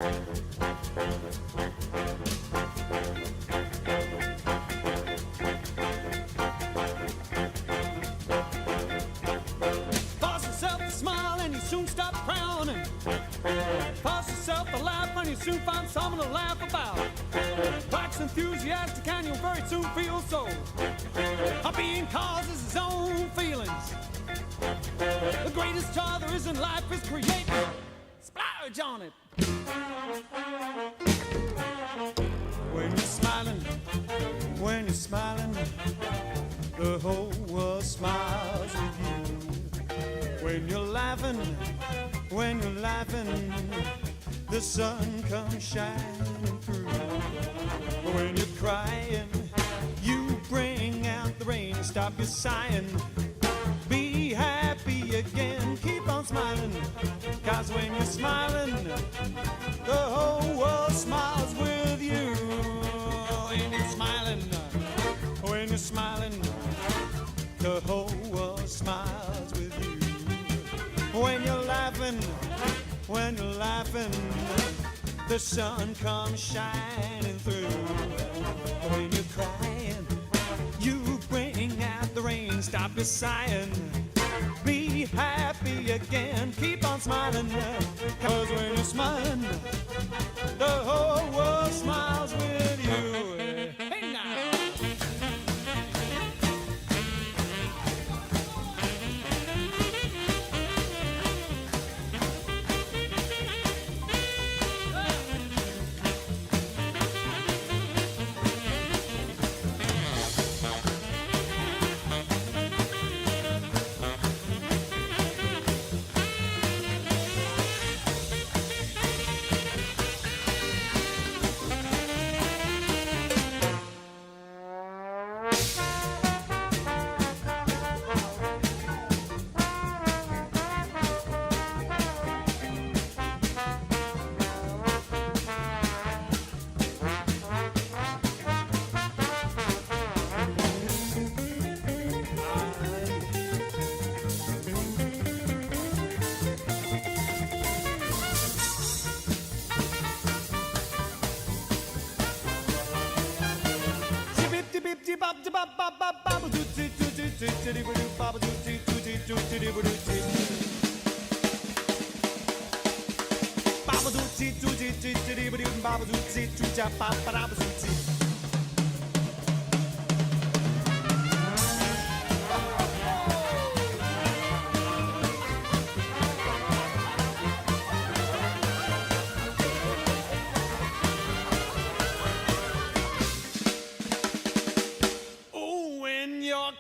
Force yourself to smile and you soon stop frowning. Force yourself to laugh and you soon find something to laugh about. Wax enthusiastic and you'll very soon feel so. A being causes his own feelings. The greatest joy there is in life is creating. Splurge on it. When you're smiling, the whole world smiles with you. When you're laughing, the sun comes shining through. When you're crying, you bring out the rain, stop your sighing. Be happy again, keep on smiling, 'cause when you're smiling, the whole world smiles with you. When you're smiling, the whole world smiles with you. When you're laughing, the sun comes shining through. When you're crying, you bring out the rain, stop your sighing. Be happy again, keep on smiling, 'cause when you're smiling, the whole world smiles with you. Hey now.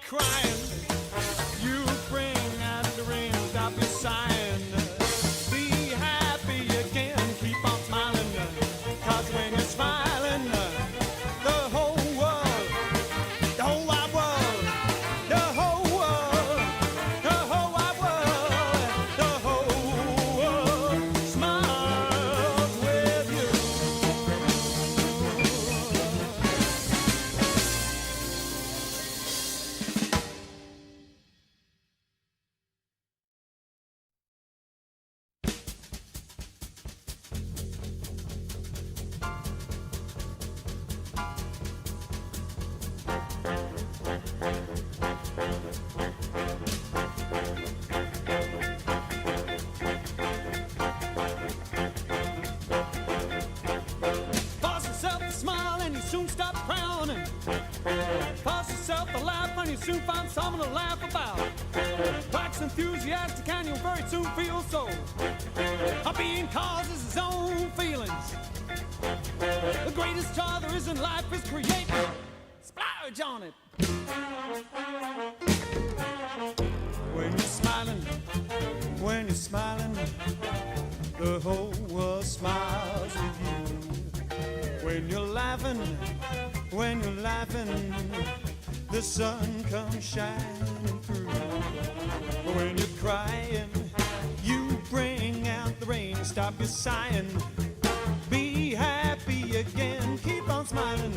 Crying, you bring out the rain, stop your sighing. Be happy again, keep on smiling, 'cause when you're smiling, the whole world, the whole wide world, the whole world, the whole wide world, the whole world smiles with you. Soon stop frowning. Force yourself to laugh and you soon find something to laugh about. Wax enthusiastic and you'll very soon feel so. A being causes his own feelings. The greatest joy there is in life is creating. Splurge on it. When you're smiling, the whole world smiles with you. When you're laughing, the sun comes shining through. When you're crying, you bring out the rain, stop your sighing. Be happy again, keep on smiling,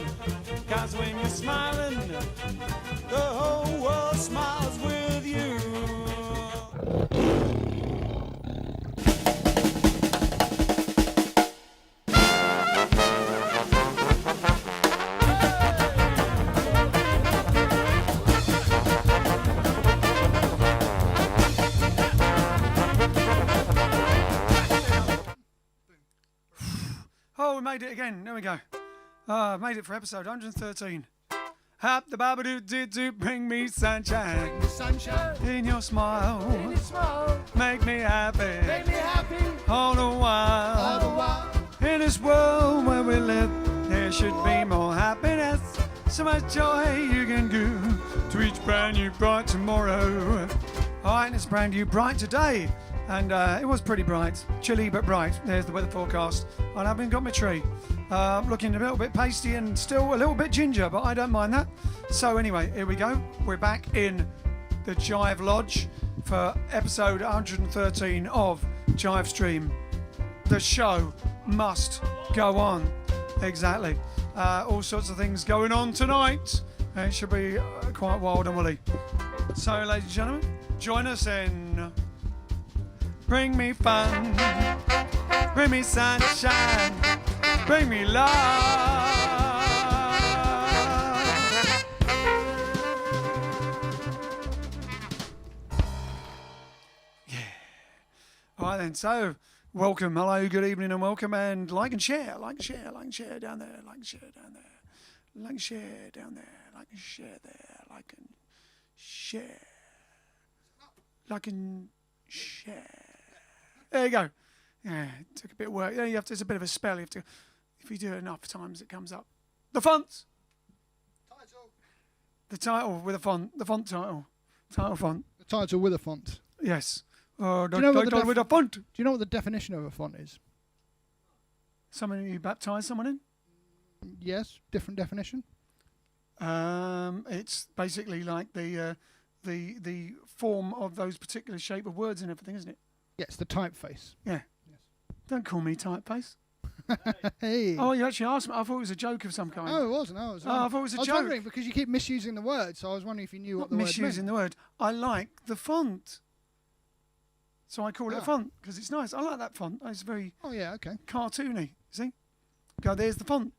'cause when you're smiling, the whole world smiles with you. Oh, we made it again. There we go. Made it for episode 113. Hop the babadoo did to bring me sunshine. Bring me sunshine. In your smile. In your smile. Make me happy. Make me happy. All the while. All the while. In this world where we live, there should be more happiness. So much joy you can give to each brand new bright tomorrow. Alright, it's brand new bright today. And it was pretty bright. Chilly but bright. There's the weather forecast. I haven't got my tree. Looking a little bit pasty and still a little bit ginger, but I don't mind that. So anyway, here we go. We're back in the Jive Lodge for episode 113 of JiveStream. The show must go on. Exactly. All sorts of things going on tonight. It should be quite wild and woolly. So, ladies and gentlemen, join us in Bring Me Fun, Bring Me Sunshine, Bring Me Love. Yeah. All right then, so welcome, hello, good evening and welcome, and like and share down there, like and share down there, like and share down there, like and share there, like and share, like and share. There you go. Yeah, it took a bit of work. Yeah, it's a bit of a spell. You have to, if you do it enough times, it comes up. The font. Title. The title with a font. The font title. Title font. The title with a font. Yes. Do The title with a font. Do you know what the definition of a font is? Someone you baptise someone in? Yes, different definition. It's basically like the form of those particular shape of words and everything, isn't it? Yeah, it's the typeface. Yeah. Yes. Don't call me typeface. Hey. Oh, you actually asked me. I thought it was a joke of some kind. Oh, it wasn't. I I thought it was a I was joke. wondering because you keep misusing the word, so I was wondering if you knew what the word meant. Misusing the word. I like the font. So I call it a font because it's nice. I like that font. It's very cartoony. See? Go, there's the font.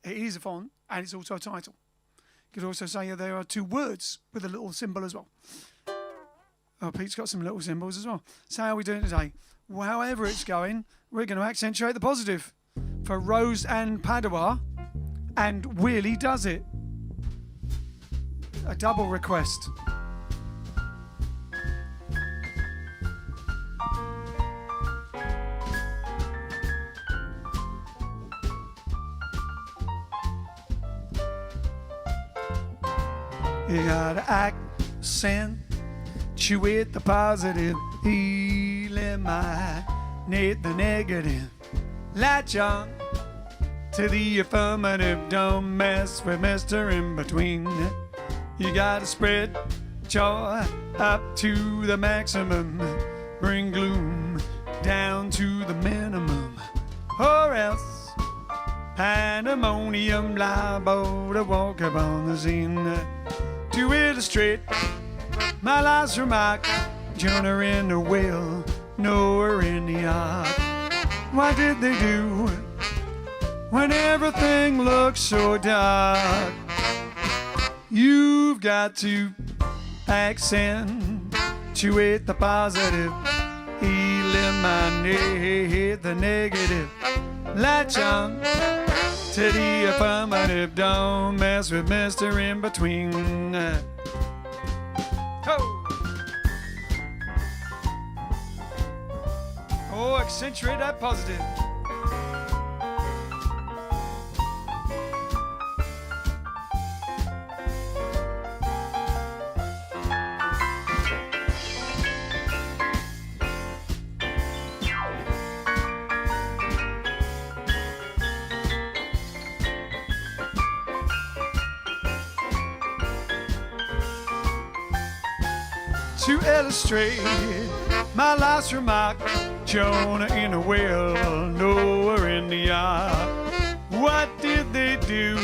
It is a font and it's also a title. You could also say there are two words with a little symbol as well. Oh, Pete's got some little symbols as well. So how are we doing today? Well, however it's going, we're going to accentuate the positive for Rose and Padua, and Wheelie does it. A double request. You gotta accentuate the positive, eliminate the negative. Latch on to the affirmative, don't mess with Mr. In Between. You gotta spread joy up to the maximum, bring gloom down to the minimum, or else pandemonium liable to walk upon the scene. To illustrate my last remark, Jonah in the whale, Noah in the ark. What did they do when everything looks so dark? You've got to accentuate the positive, eliminate the negative. Latch on to the affirmative, don't mess with Mr. In Between. Oh, accentuate that positive. To illustrate my last remark, Jonah in a whale, Noah in the ark. What did they do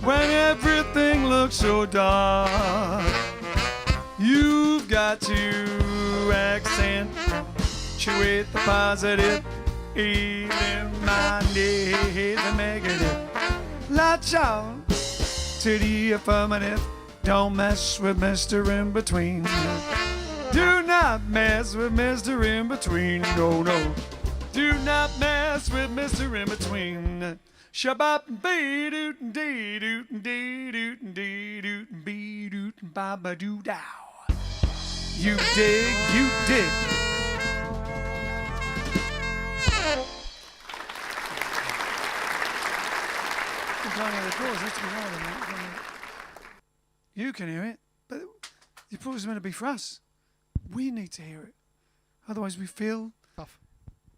when everything looks so dark? You've got to accentuate the positive, eliminate the negative. Latch on to the affirmative, don't mess with Mr. In Between. Do not mess with Mr. In Between. No, no. Do not mess with Mr. In Between. Shabop be doot dee doot dee doot dee doot be doot ba ba doo dow. You dig, you dig. You can't hear the chorus, that's to be louder than that. You can hear it, but the applause is meant to be for us. We need to hear it. Otherwise we feel... Tough.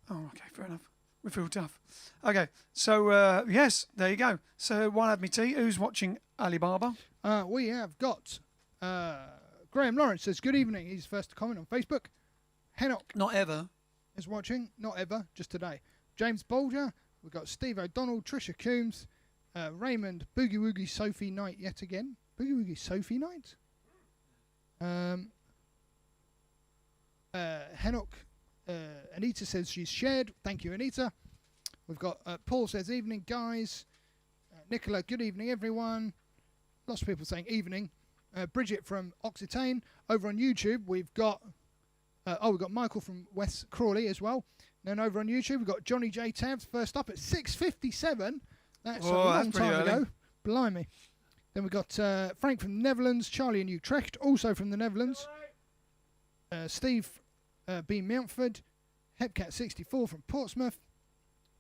Oh, okay, fair enough. We feel tough. Okay, so yes, there you go. So while I have me tea, who's watching Alibaba? We have got Graham Lawrence says, good evening. He's first to comment on Facebook. Hennock Not ever. is watching. Not ever, just today. James Bolger. We've got Steve O'Donnell, Trisha Coombs, Raymond, Boogie Woogie Sophie Knight yet again. Boogie Woogie Sophie Knight? Hennock. Anita says she's shared. Thank you, Anita. We've got Paul says, evening, guys. Nicola, good evening, everyone. Lots of people saying evening. Bridget from Occitane. Over on YouTube, we've got... we've got Michael from West Crawley as well. Then over on YouTube, we've got Johnny J. Tabs first up at 6:57. That's a long time ago. Blimey. Then we've got Frank from the Netherlands. Charlie in Utrecht, also from the Netherlands. Steve B. Mountford. Hepcat64 from Portsmouth.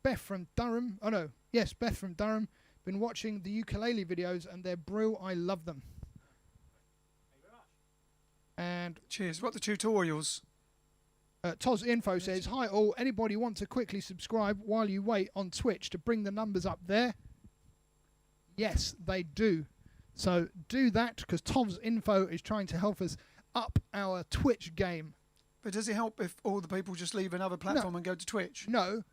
Beth from Durham. Oh, no. Yes, Beth from Durham. Been watching the ukulele videos and they're brill. I love them. And cheers. What the tutorials? Toz Info says, hi all. Anybody want to quickly subscribe while you wait on Twitch to bring the numbers up there? Yes, they do. So do that because Toz Info is trying to help us up our Twitch game. But does it help if all the people just leave another platform and go to Twitch? No,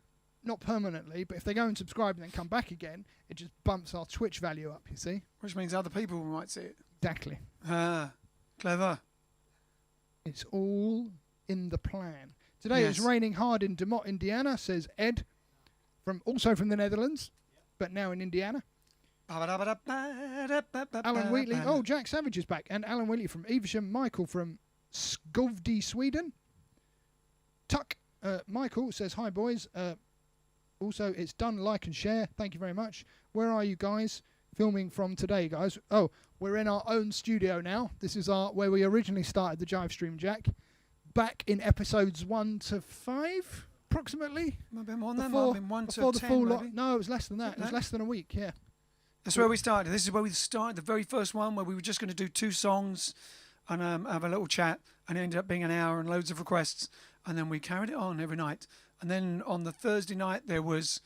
not permanently. But if they go and subscribe and then come back again, it just bumps our Twitch value up, you see. Which means other people might see it. Exactly. Ah, clever. It's all in the plan. Today it's raining hard in DeMott, Indiana, says Ed, also from the Netherlands, but now in Indiana. Alan Wheatley. Oh, Jack Savage is back. And Alan Wheatley from Evesham. Michael from Skovdy, Sweden. Tuck. Michael says, hi, boys. Also, it's done. Like and share. Thank you very much. Where are you guys filming from today, guys? Oh, we're in our own studio now. This is where we originally started the JiveStream, Jack. Back in episodes 1 to 5, approximately. Might have been more than that. Might have been 1 to 10, maybe. No, it was less than that. It was less than a week, yeah. That's where we started. This is where we started, the very first one, where we were just going to do 2 songs and have a little chat, and it ended up being an hour and loads of requests, and then we carried it on every night. And then on the Thursday night, there was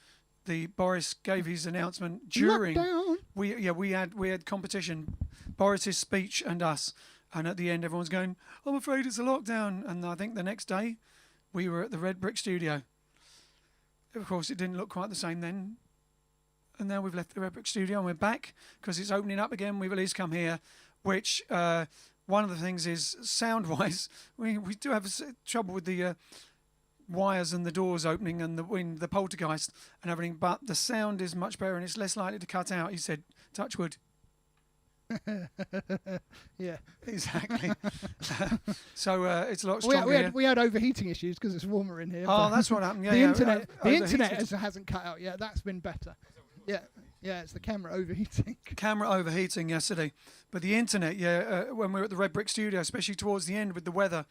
Boris gave his announcement during. Lockdown. We had competition, Boris's speech and us, and at the end everyone's going, I'm afraid it's a lockdown. And I think the next day we were at the Red Brick Studio. Of course, it didn't look quite the same then. And now we've left the Red Brick Studio and we're back because it's opening up again. We've at least come here, which one of the things is sound-wise, we do have trouble with the wires and the doors opening and the wind, the poltergeist and everything, but the sound is much better and it's less likely to cut out. He said, touch wood. Yeah, exactly. So it's a lot stronger here. We had overheating issues because it's warmer in here. Oh, that's what happened. Yeah, the internet hasn't cut out yet. That's been better. Yeah, it's the camera overheating. Camera overheating yesterday, but the internet. When we were at the Red Brick Studio, especially towards the end with the weather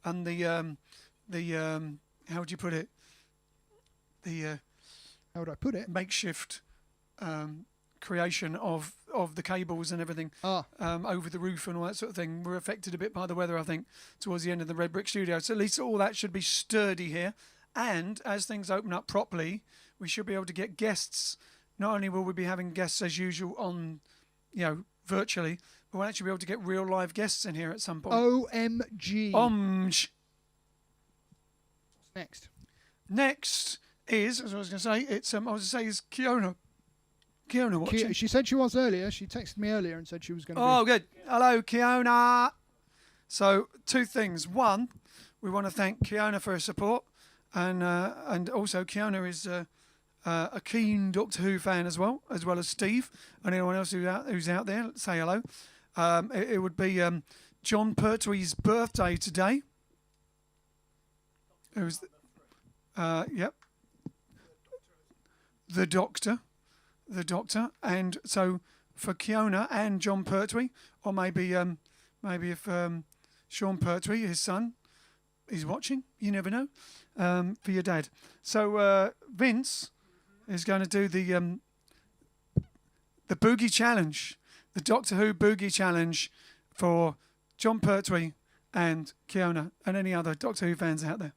and the how would you put it? How would I put it? Makeshift creation of the cables and everything over the roof and all that sort of thing were affected a bit by the weather, I think, towards the end of the Red Brick Studio. So at least all that should be sturdy here. And as things open up properly, we should be able to get guests. Not only will we be having guests as usual on, virtually, but we'll actually be able to get real live guests in here at some point. OMG. What's next? Next is, as I was going to say, is Kiona. Kiona watching. She said she was earlier. She texted me earlier and said she was going to be... Oh, good. Hello, Kiona. So, 2 things. One, we want to thank Kiona for her support. And also, Kiona is a keen Doctor Who fan as well as Steve. And anyone else who's out there, say hello. It would be John Pertwee's birthday today. Yep. the doctor, and so for Kiona and John Pertwee, or maybe if Sean Pertwee, his son, is watching, you never know, for your dad. So Vince is going to do the Boogie Challenge, the Doctor Who Boogie Challenge for John Pertwee and Kiona and any other Doctor Who fans out there.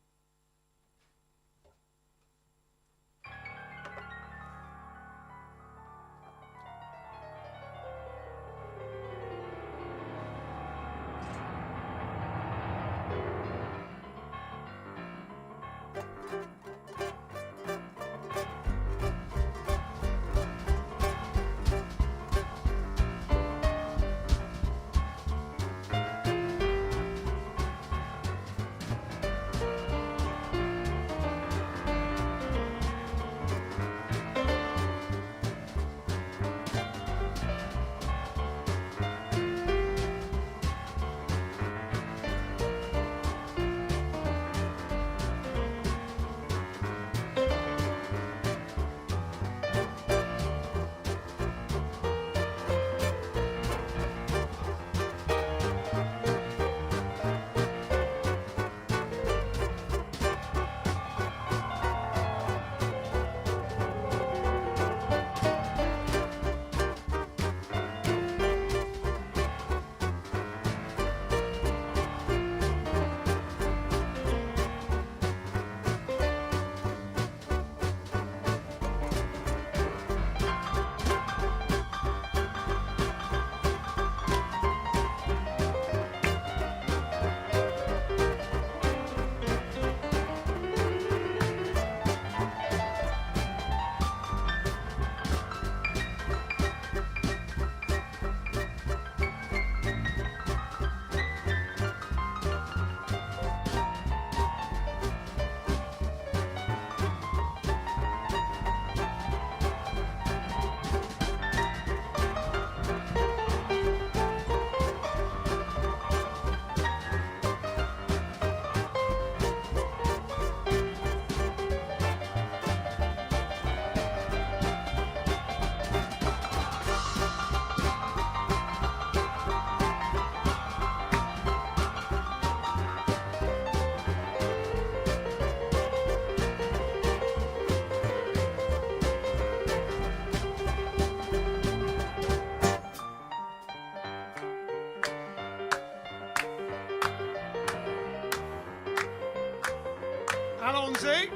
Allons-y.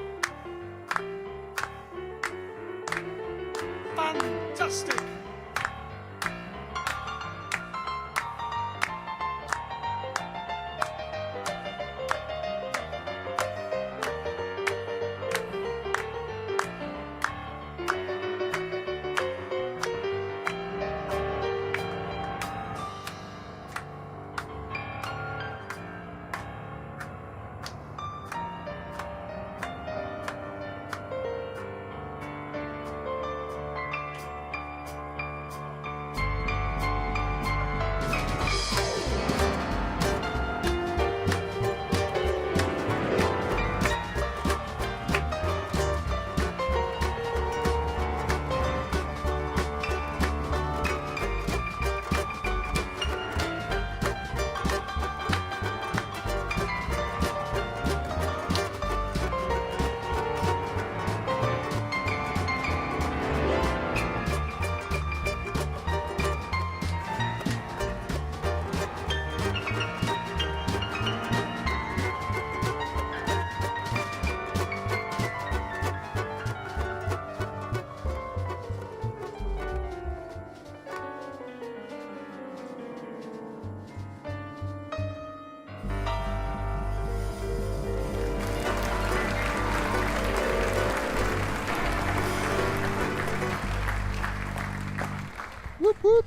Fantastic. Whoop whoop.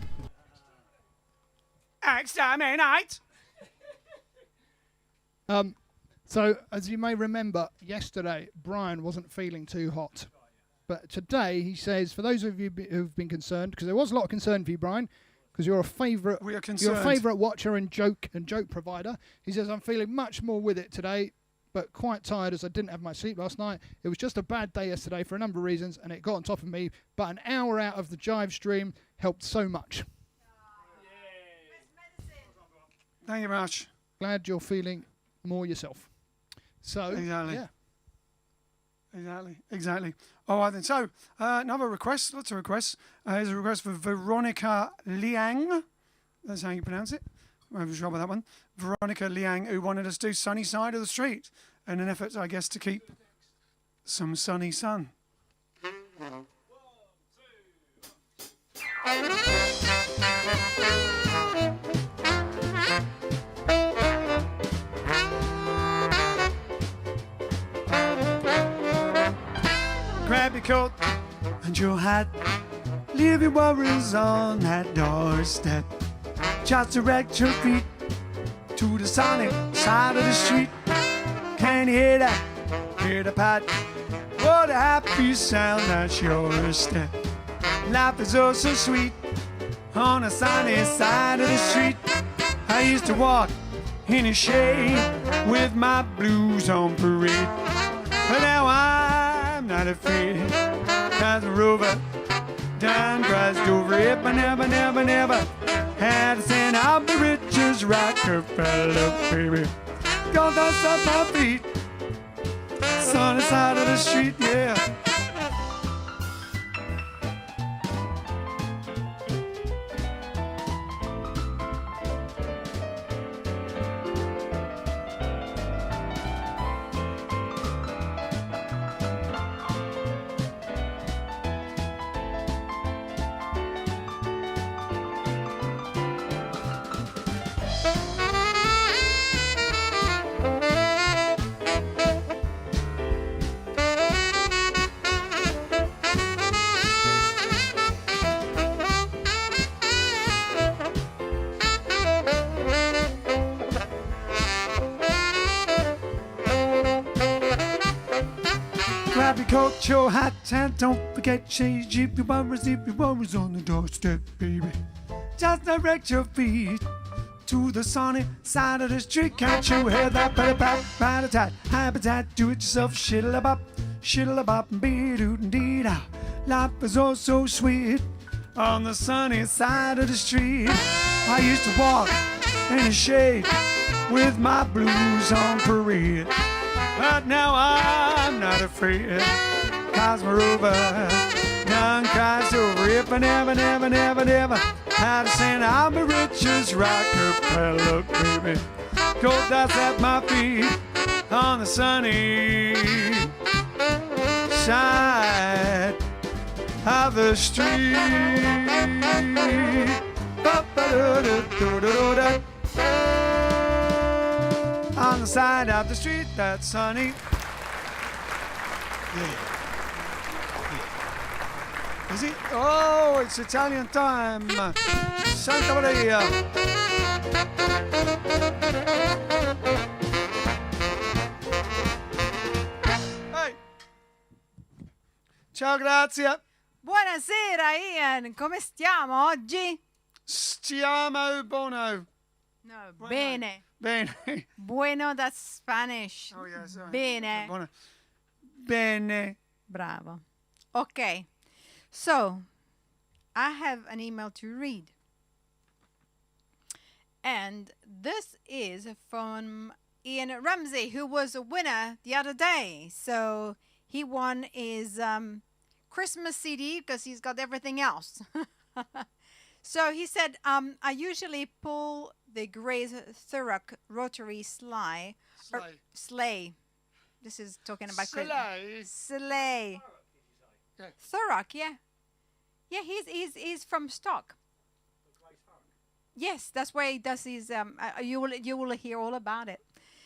Exterminate! So, as you may remember, yesterday Brian wasn't feeling too hot. But today he says, for those of you who've been concerned, because there was a lot of concern for you, Brian, because you're a favourite, We are concerned. you're a favourite watcher and joke provider. He says, I'm feeling much more with it today. but quite tired as I didn't have my sleep last night. It was just a bad day yesterday for a number of reasons, and it got on top of me. But an hour out of the Jive stream helped so much. Thank you very much. Glad you're feeling more yourself. So, Exactly. yeah. Exactly. All right then. So another request, lots of requests. Here's a request for Veronica Liang. That's how you pronounce it. I'm having trouble with that one. Veronica Liang, who wanted us to do Sunny Side of the Street in an effort, I guess, to keep some sunny sun. Grab your coat and your hat, leave your worries on that doorstep. Just direct your feet to the sunny side of the street. Can you hear that? Hear the pat? What a happy sound, that's your step. Life is oh so sweet on the sunny side of the street. I used to walk in the shade with my blues on parade, but now I'm not afraid. Cause the rover done crossed over it, but never had a cent. I'll be rich as Rockefeller, baby. Go dust up my feet, sunny side of the street, yeah. Grab your coat, your hat, and don't forget shades. Keep your worries on the doorstep, baby. Just direct your feet to the sunny side of the street. Can't you hear that? Pat-a-pat, habitat, do it yourself. Shiddle-a-bop, and be-doo-dee-da. Life is oh so sweet on the sunny side of the street. I used to walk in the shade with my blues on parade, but now I'm not afraid. Cause my rover done crossed over it, but never had a cent. I'll be rich as Rockefeller, baby. Gold dust at my feet on the sunny side of the street. Ba-ba-da-da-da-da-da. On the side of the street that's sunny. Yeah. Is it? Oh, it's Italian time. Santa Maria. Hey. Ciao, grazie. Buonasera Ian, come stiamo oggi? Stiamo buono. No, bene. Bene. Bueno, that's Spanish. Oh, yes. Sorry. Bene. Buono. Bene. Bravo. Okay. So, I have an email to read. And this is from Ian Ramsey, who was a winner the other day. So, he won his Christmas CD because he's got everything else. So he said, I usually pull the Grace Thurrock rotary sleigh. This is talking about sleigh. Yeah. Thurrock, yeah. Yeah, he's from Stock. Yes, that's where he does his. You will hear all about it.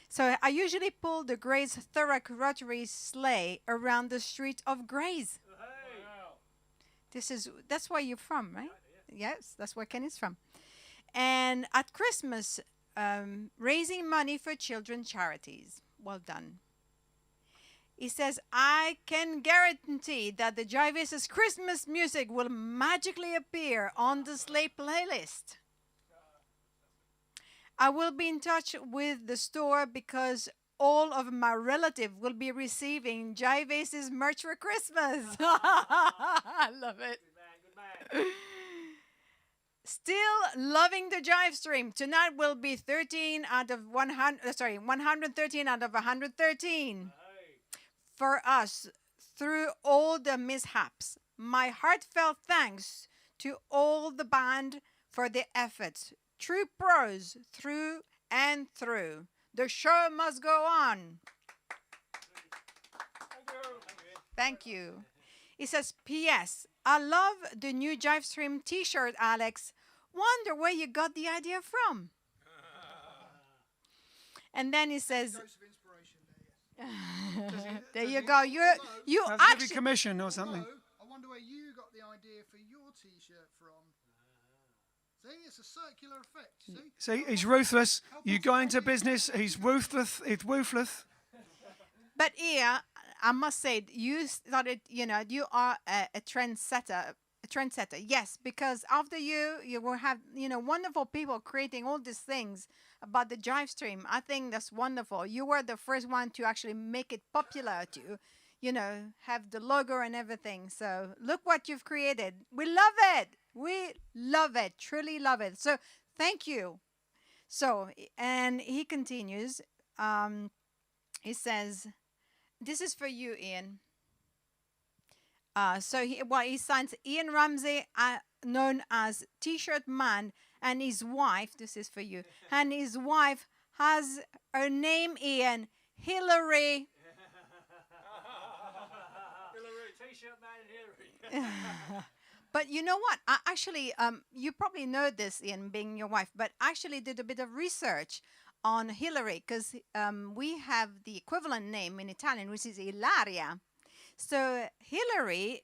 So I usually pull the Grace Thurrock rotary sleigh around the street of Grace. Wow. That's where you're from, right? Yes, that's where Ken is from. And at Christmas, raising money for children charities. Well done. He says, I can guarantee that the Jive Aces Christmas music will magically appear on the sleigh playlist. I will be in touch with the store because all of my relatives will be receiving Jive Aces merch for Christmas. I love it. Still loving the Jive stream. Tonight will be 13 out of 100. Sorry, 113 out of 113 for us through all the mishaps. My heartfelt thanks to all the band for their efforts. True pros through and through. The show must go on. Thank you. It says, P.S. I love the new JiveStream t-shirt, Alex. Wonder where you got the idea from. And then he says, Dose of inspiration there, yes. there you go. You Have to be actually, commission or something. I wonder where you got the idea for your T-shirt from. See, it's a circular effect. See, See, he's ruthless. You go into business, he's ruthless. It's ruthless. but here, I must say, you started, you are a trendsetter. A trendsetter, yes, because after you will have, wonderful people creating all these things about the Jive stream. I think that's wonderful. You were the first one to actually make it popular to, have the logo and everything. So look what you've created. We love it. We love it. Truly love it. So thank you. So, and he continues. He says, this is for you, Ian. He signs Ian Ramsey, known as T-shirt Man, and his wife. This is for you. And his wife has her name, Ian, Hillary. Hillary, T-shirt Man and Hillary. But you know what? I actually, you probably know this, Ian, being your wife, but I actually did a bit of research on Hillary because we have the equivalent name in Italian, which is Ilaria. So Hillary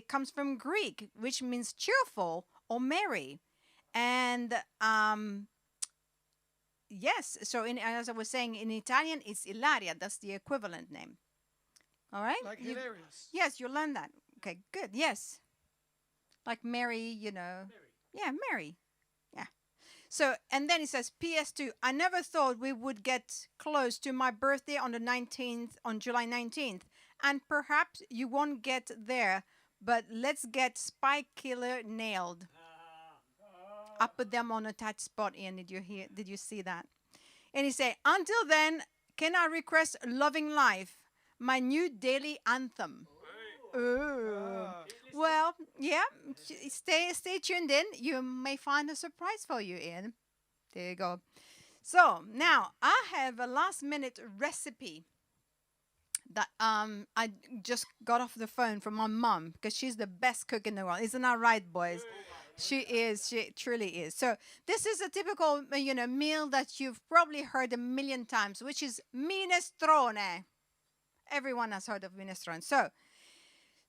comes from Greek, which means cheerful or merry. And yes, so as I was saying, in Italian, it's Ilaria. That's the equivalent name. All right? Like hilarious. Yes, you learned that. Okay, good. Yes. Like Mary, Mary. Yeah, Mary. Yeah. So, and then it says, PS2, I never thought we would get close to my birthday on July 19th. And perhaps you won't get there, but let's get Spy Killer nailed. I put them on a tight spot, Ian. Did you see that? And he said, until then, can I request Loving Life, my new daily anthem? Well, yeah, stay tuned in. You may find a surprise for you, Ian. There you go. So now I have a last minute recipe that I just got off the phone from my mom because she's the best cook in the world. Isn't that right, boys? She is. She truly is. So this is a typical, meal that you've probably heard a million times, which is minestrone. Everyone has heard of minestrone.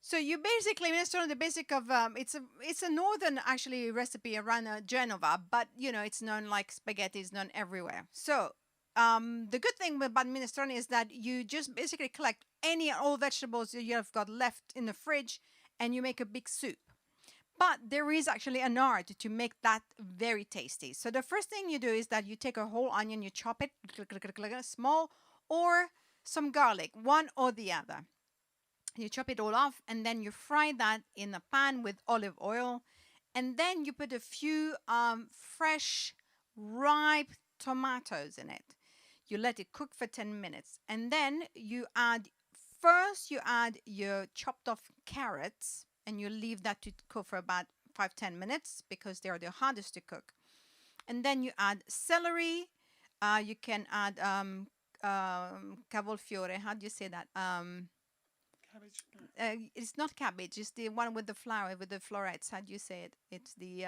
So you basically, minestrone, the basic of it's a northern actually recipe around Genova, but it's known like spaghetti is known everywhere. So the good thing about minestrone is that you just basically collect any and all vegetables that you have got left in the fridge, and you make a big soup. But there is actually an art to make that very tasty. So the first thing you do is that you take a whole onion, you chop it small, or some garlic, one or the other. You chop it all off, and then you fry that in a pan with olive oil. And then you put a few fresh, ripe tomatoes in it. You let it cook for 10 minutes. And then you add your chopped off carrots, and you leave that to cook for about 5-10 minutes because they are the hardest to cook. And then you add celery. You can add cavolfiore. How do you say that? Cabbage. It's not cabbage. It's the one with the flower, with the florets. How do you say it? It's the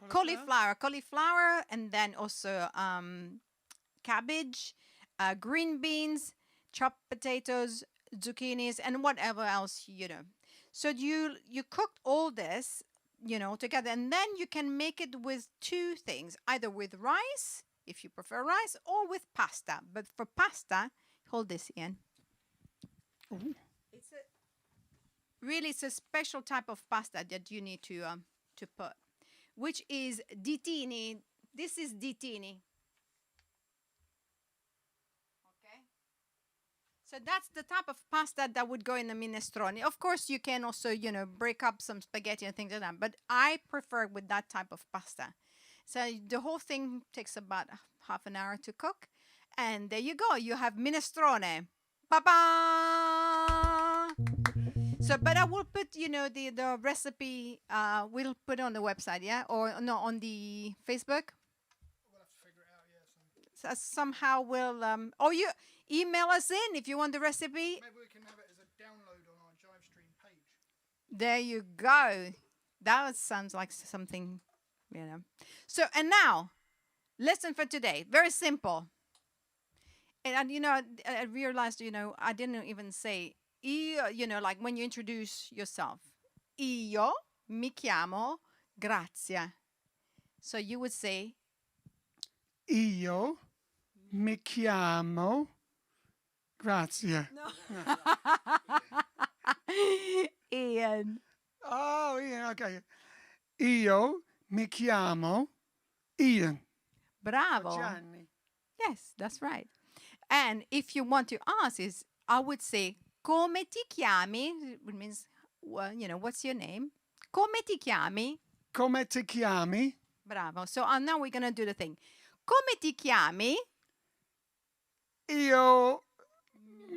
cauliflower, and then also cabbage, green beans, chopped potatoes, zucchinis, and whatever else So you cooked all this together, and then you can make it with two things, either with rice if you prefer rice, or with pasta. But for pasta, hold this, Ian. Ooh. It's a special type of pasta that you need to put, which is ditini. This is ditini. So that's the type of pasta that would go in the minestrone. Of course, you can also, break up some spaghetti and things like that. But I prefer with that type of pasta. So the whole thing takes about half an hour to cook. And there you go. You have minestrone. Ba-ba! So, but I will put, the recipe, we'll put it on the website, yeah? Or no, on the Facebook. We'll have to figure it out, So somehow we'll, or you email us in if you want the recipe. Maybe we can have it as a download on our JiveStream page. There you go. That sounds like something, So, and now, lesson for today. Very simple. And I realized, I didn't even say, like when you introduce yourself. Io mi chiamo Grazia. So you would say, Io mi chiamo Grazia. no. Ian. Oh, Ian, okay. Io mi chiamo Ian. Bravo. Gianni. Yes, that's right. And if you want to ask, I would say, come ti chiami? Which means, what's your name? Come ti chiami? Come ti chiami? Bravo. So now we're going to do the thing. Come ti chiami? Io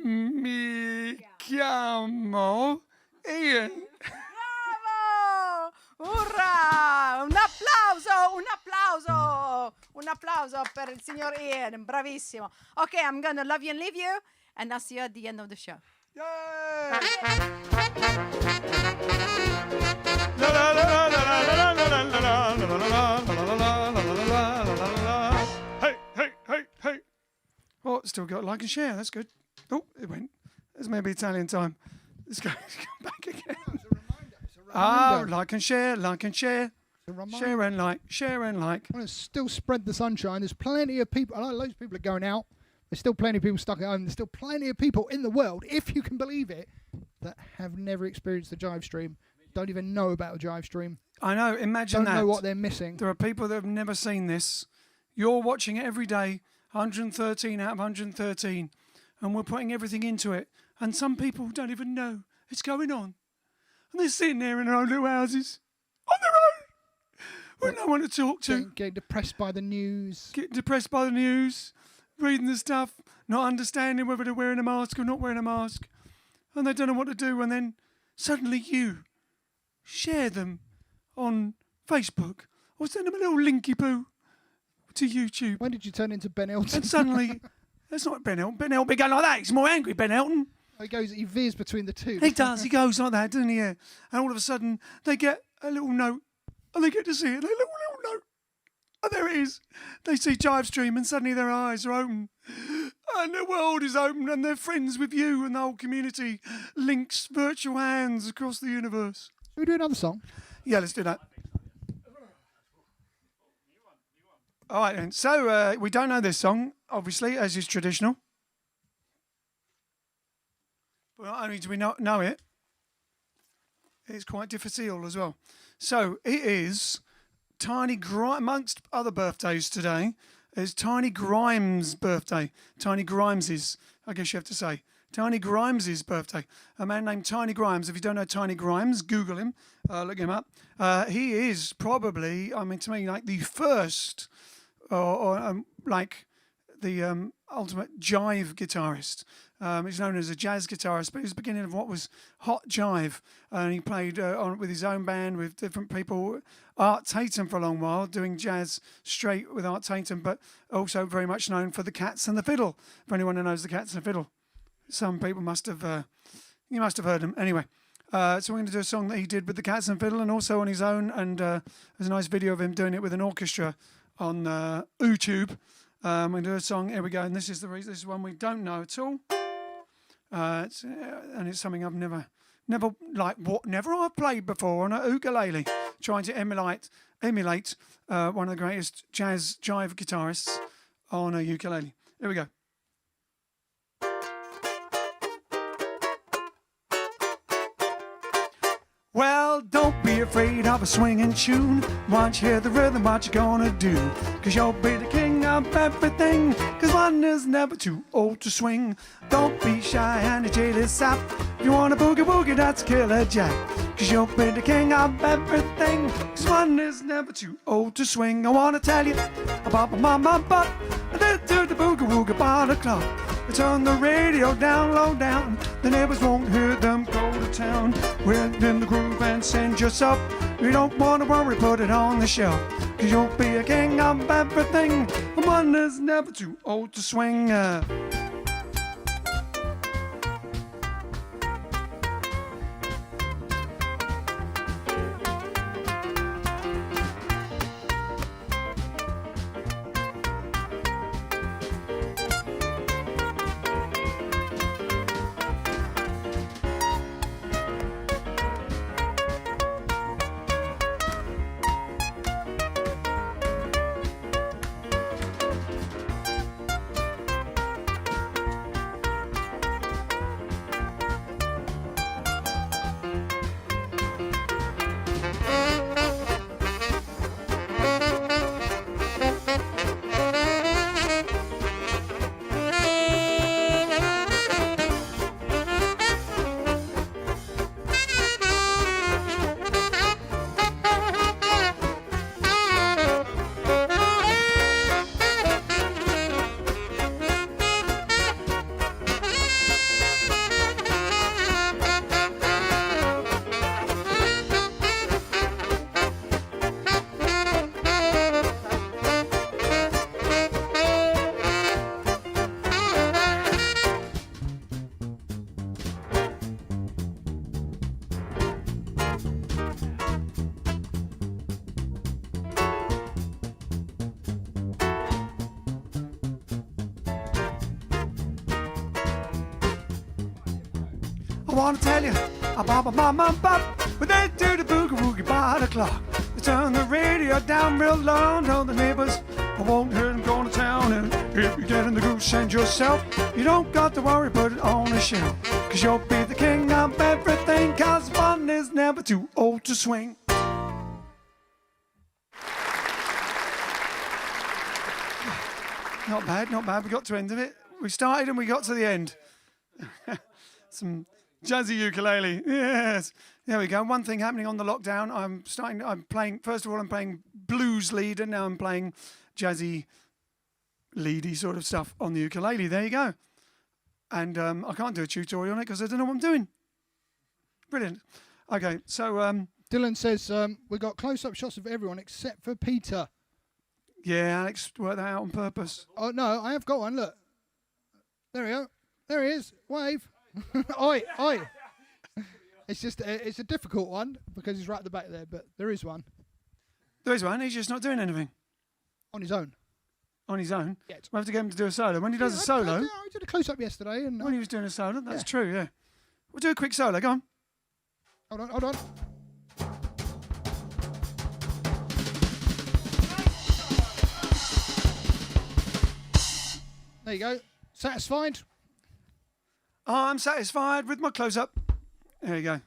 mi chiamo Ian. Bravo! Urrà! Un applauso per il signor Ian. Bravissimo. Okay, I'm going to love you and leave you. And I'll see you at the end of the show. Yay! La la la la la la la la la la la. Hey, hey, hey, hey. Oh, still got like and share. That's good. Oh, it went. There's maybe Italian time. Let's go back again. It's a reminder. Ah, like and share, like and share. It's a reminder. Share and like, share and like. I want to still spread the sunshine. There's plenty of people. I know loads of people are going out. There's still plenty of people stuck at home. There's still plenty of people in the world, if you can believe it, that have never experienced the JiveStream, don't even know about a JiveStream. I know, imagine Don't that. know what they're missing. There are people that have never seen this. You're watching it every day, 113 out of 113, and we're putting everything into it. And some people don't even know it's going on. And they're sitting there in their own little houses, on their own, with no one to talk to. Getting depressed by the news. Getting depressed by the news, reading the stuff, not understanding whether they're wearing a mask or not wearing a mask. And they don't know what to do. And then suddenly you share them on Facebook or send them a little linky poo to YouTube. When did you turn into Ben Elton? And suddenly, that's not Ben Elton. Ben Elton be going like that. He's more angry, Ben Elton. He veers between the two. He does. He goes like that, doesn't he? Yeah. And all of a sudden, they get a little note. And they get to see it. A little note. And there it is. They see JiveStream and suddenly their eyes are open. And the world is open and they're friends with you and the whole community links virtual hands across the universe. Should we do another song? Yeah, let's do that. All right, then. So we don't know this song, obviously, as is traditional. But not only do we not know it, it's quite difficile as well. So it is Tiny Grimes, amongst other birthdays today, it's Tiny Grimes' birthday. Tiny Grimes's, I guess you have to say. Tiny Grimes' birthday. A man named Tiny Grimes. If you don't know Tiny Grimes, Google him, look him up. He is probably, to me, like the first, like the ultimate jive guitarist. He's known as a jazz guitarist, but he was the beginning of what was hot jive. And he played with his own band with different people. Art Tatum for a long while, doing jazz straight with Art Tatum, but also very much known for the Cats and the Fiddle. For anyone who knows the Cats and the Fiddle, some people must have, you must have heard him. Anyway, so we're going to do a song that he did with the Cats and Fiddle and also on his own. And there's a nice video of him doing it with an orchestra on YouTube. We're going to do a song. Here we go. And this is this is one we don't know at all. And it's something I've never I've played before on a ukulele, trying to emulate one of the greatest jazz jive guitarists on a ukulele. Here we go. Well, don't be afraid of a swinging tune. Once you hear the rhythm, what you gonna do? 'Cause you'll be the king of of everything, 'cause one is never too old to swing. Don't be shy and a jaded sap. If you want a boogie woogie, that's Killer Jack. 'Cause you'll be the king of everything, 'cause one is never too old to swing. I wanna tell you about my mama, but I did to the boogie woogie bar the clock. I turn the radio down, low down. The neighbors won't hear them go to town. We're in the groove and send yourself. You don't wanna worry, put it on the shelf. 'Cause you'll be a king of everything, and one is never too old to swing. I wanna tell you about my mama and pop, when they do the boogie woogie by the clock. They turn the radio down real low, tell the neighbors I won't hear them going to town. And if you get in the groove, send yourself. You don't got to worry, put it on the shelf. 'Cause you'll be the king of everything, 'cause one is never too old to swing. Not bad, not bad. We got to the end of it. We started and we got to the end. Some jazzy ukulele, yes. There we go. One thing happening on the lockdown. I'm playing. First of all, I'm playing blues lead, and now I'm playing jazzy, leady sort of stuff on the ukulele. There you go. And I can't do a tutorial on it because I don't know what I'm doing. Brilliant. Okay, so Dylan says we got close-up shots of everyone except for Peter. Yeah, Alex worked that out on purpose. Oh no, I have got one. Look, there we go. There he is. Wave. Oi, oi. It's just it's a difficult one because he's right at the back there, but there is one. There is one. He's just not doing anything On his own. on his own. Yeah. We'll have to get him to do a solo. When he does a I solo, did a close-up yesterday. And when he was doing a solo, that's Yeah. true. Yeah, we'll do a quick solo. Go on. Hold on. There you go. Satisfied? I'm satisfied with my close-up. There you go.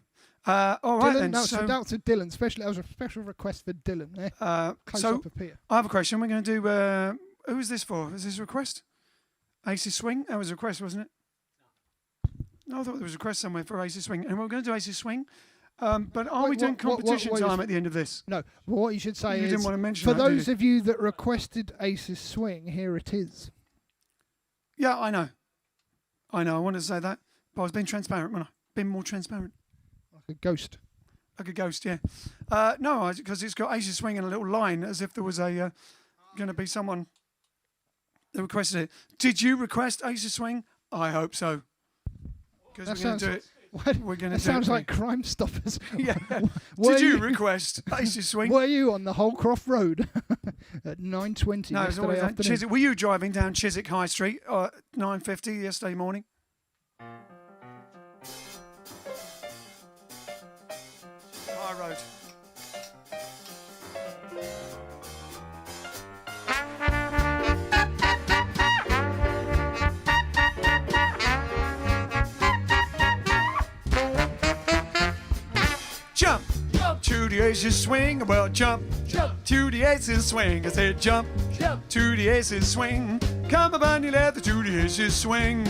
All right Dylan, then. that So, was to Dylan. That was a special request for Dylan. Close so up of Peter. I have a question. We're going to do. Who is this for? Is this a request? Aces Swing. That was a request, wasn't it? No, I thought there was a request somewhere for Aces Swing, and we're going to do Aces Swing. But are we doing competition time at the end of this? No. Well, what you should say You is, didn't want to mention for that, did those you? of you that requested Aces Swing, here it is. Yeah, I know. I wanted to say that, but I was being transparent, wasn't I? Being more transparent. Like a ghost. Like a ghost, yeah. No, because it's got Aces Swing and a little line, as if there was a going to be someone that requested it. Did you request Aces Swing? I hope so. Because we're going to do it. What? We're going to That do sounds it. like Crime Stoppers. Yeah. Were Did you request Aces Swing? Were you on the Holcroft Road at 9:20 No, it was yesterday always afternoon? Chiswick. Were you driving down Chiswick High Street at 9:50 yesterday morning? High Road. Jump, to the Aces swing. Well, jump, Jump. to the Aces swing. I said jump, Jump. to the Aces swing. Come up on your leather to the Aces swing.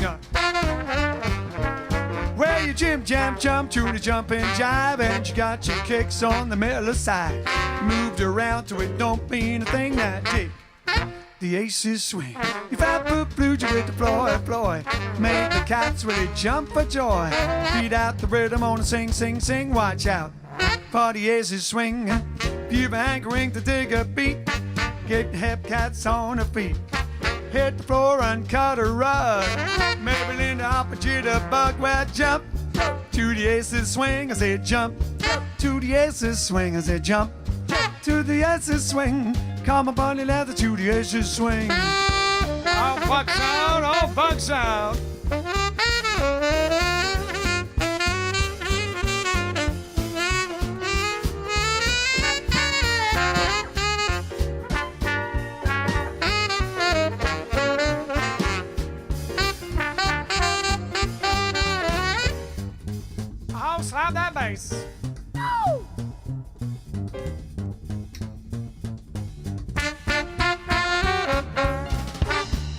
Well, you jam, jump to the jumping jive, and you got your kicks on the middle side. Moved around to it, don't mean a thing that dig. The Aces swing. You 5-foot blue, you with the Floyd. Make the cats really jump for joy. Beat out the rhythm on a sing, sing, sing. Watch out for the Aces swing. If you've been hankering to dig a beat, get the hip cats on their feet. Hit the floor and cut a rug. Maybe lean the hop and jitterbug. Well, jump to the Aces swing. I said jump to the Aces swing. I said jump to the Aces swing. Come up on the leather to the Aces swing. All bugs out, all bugs out. Oh, slap that bass.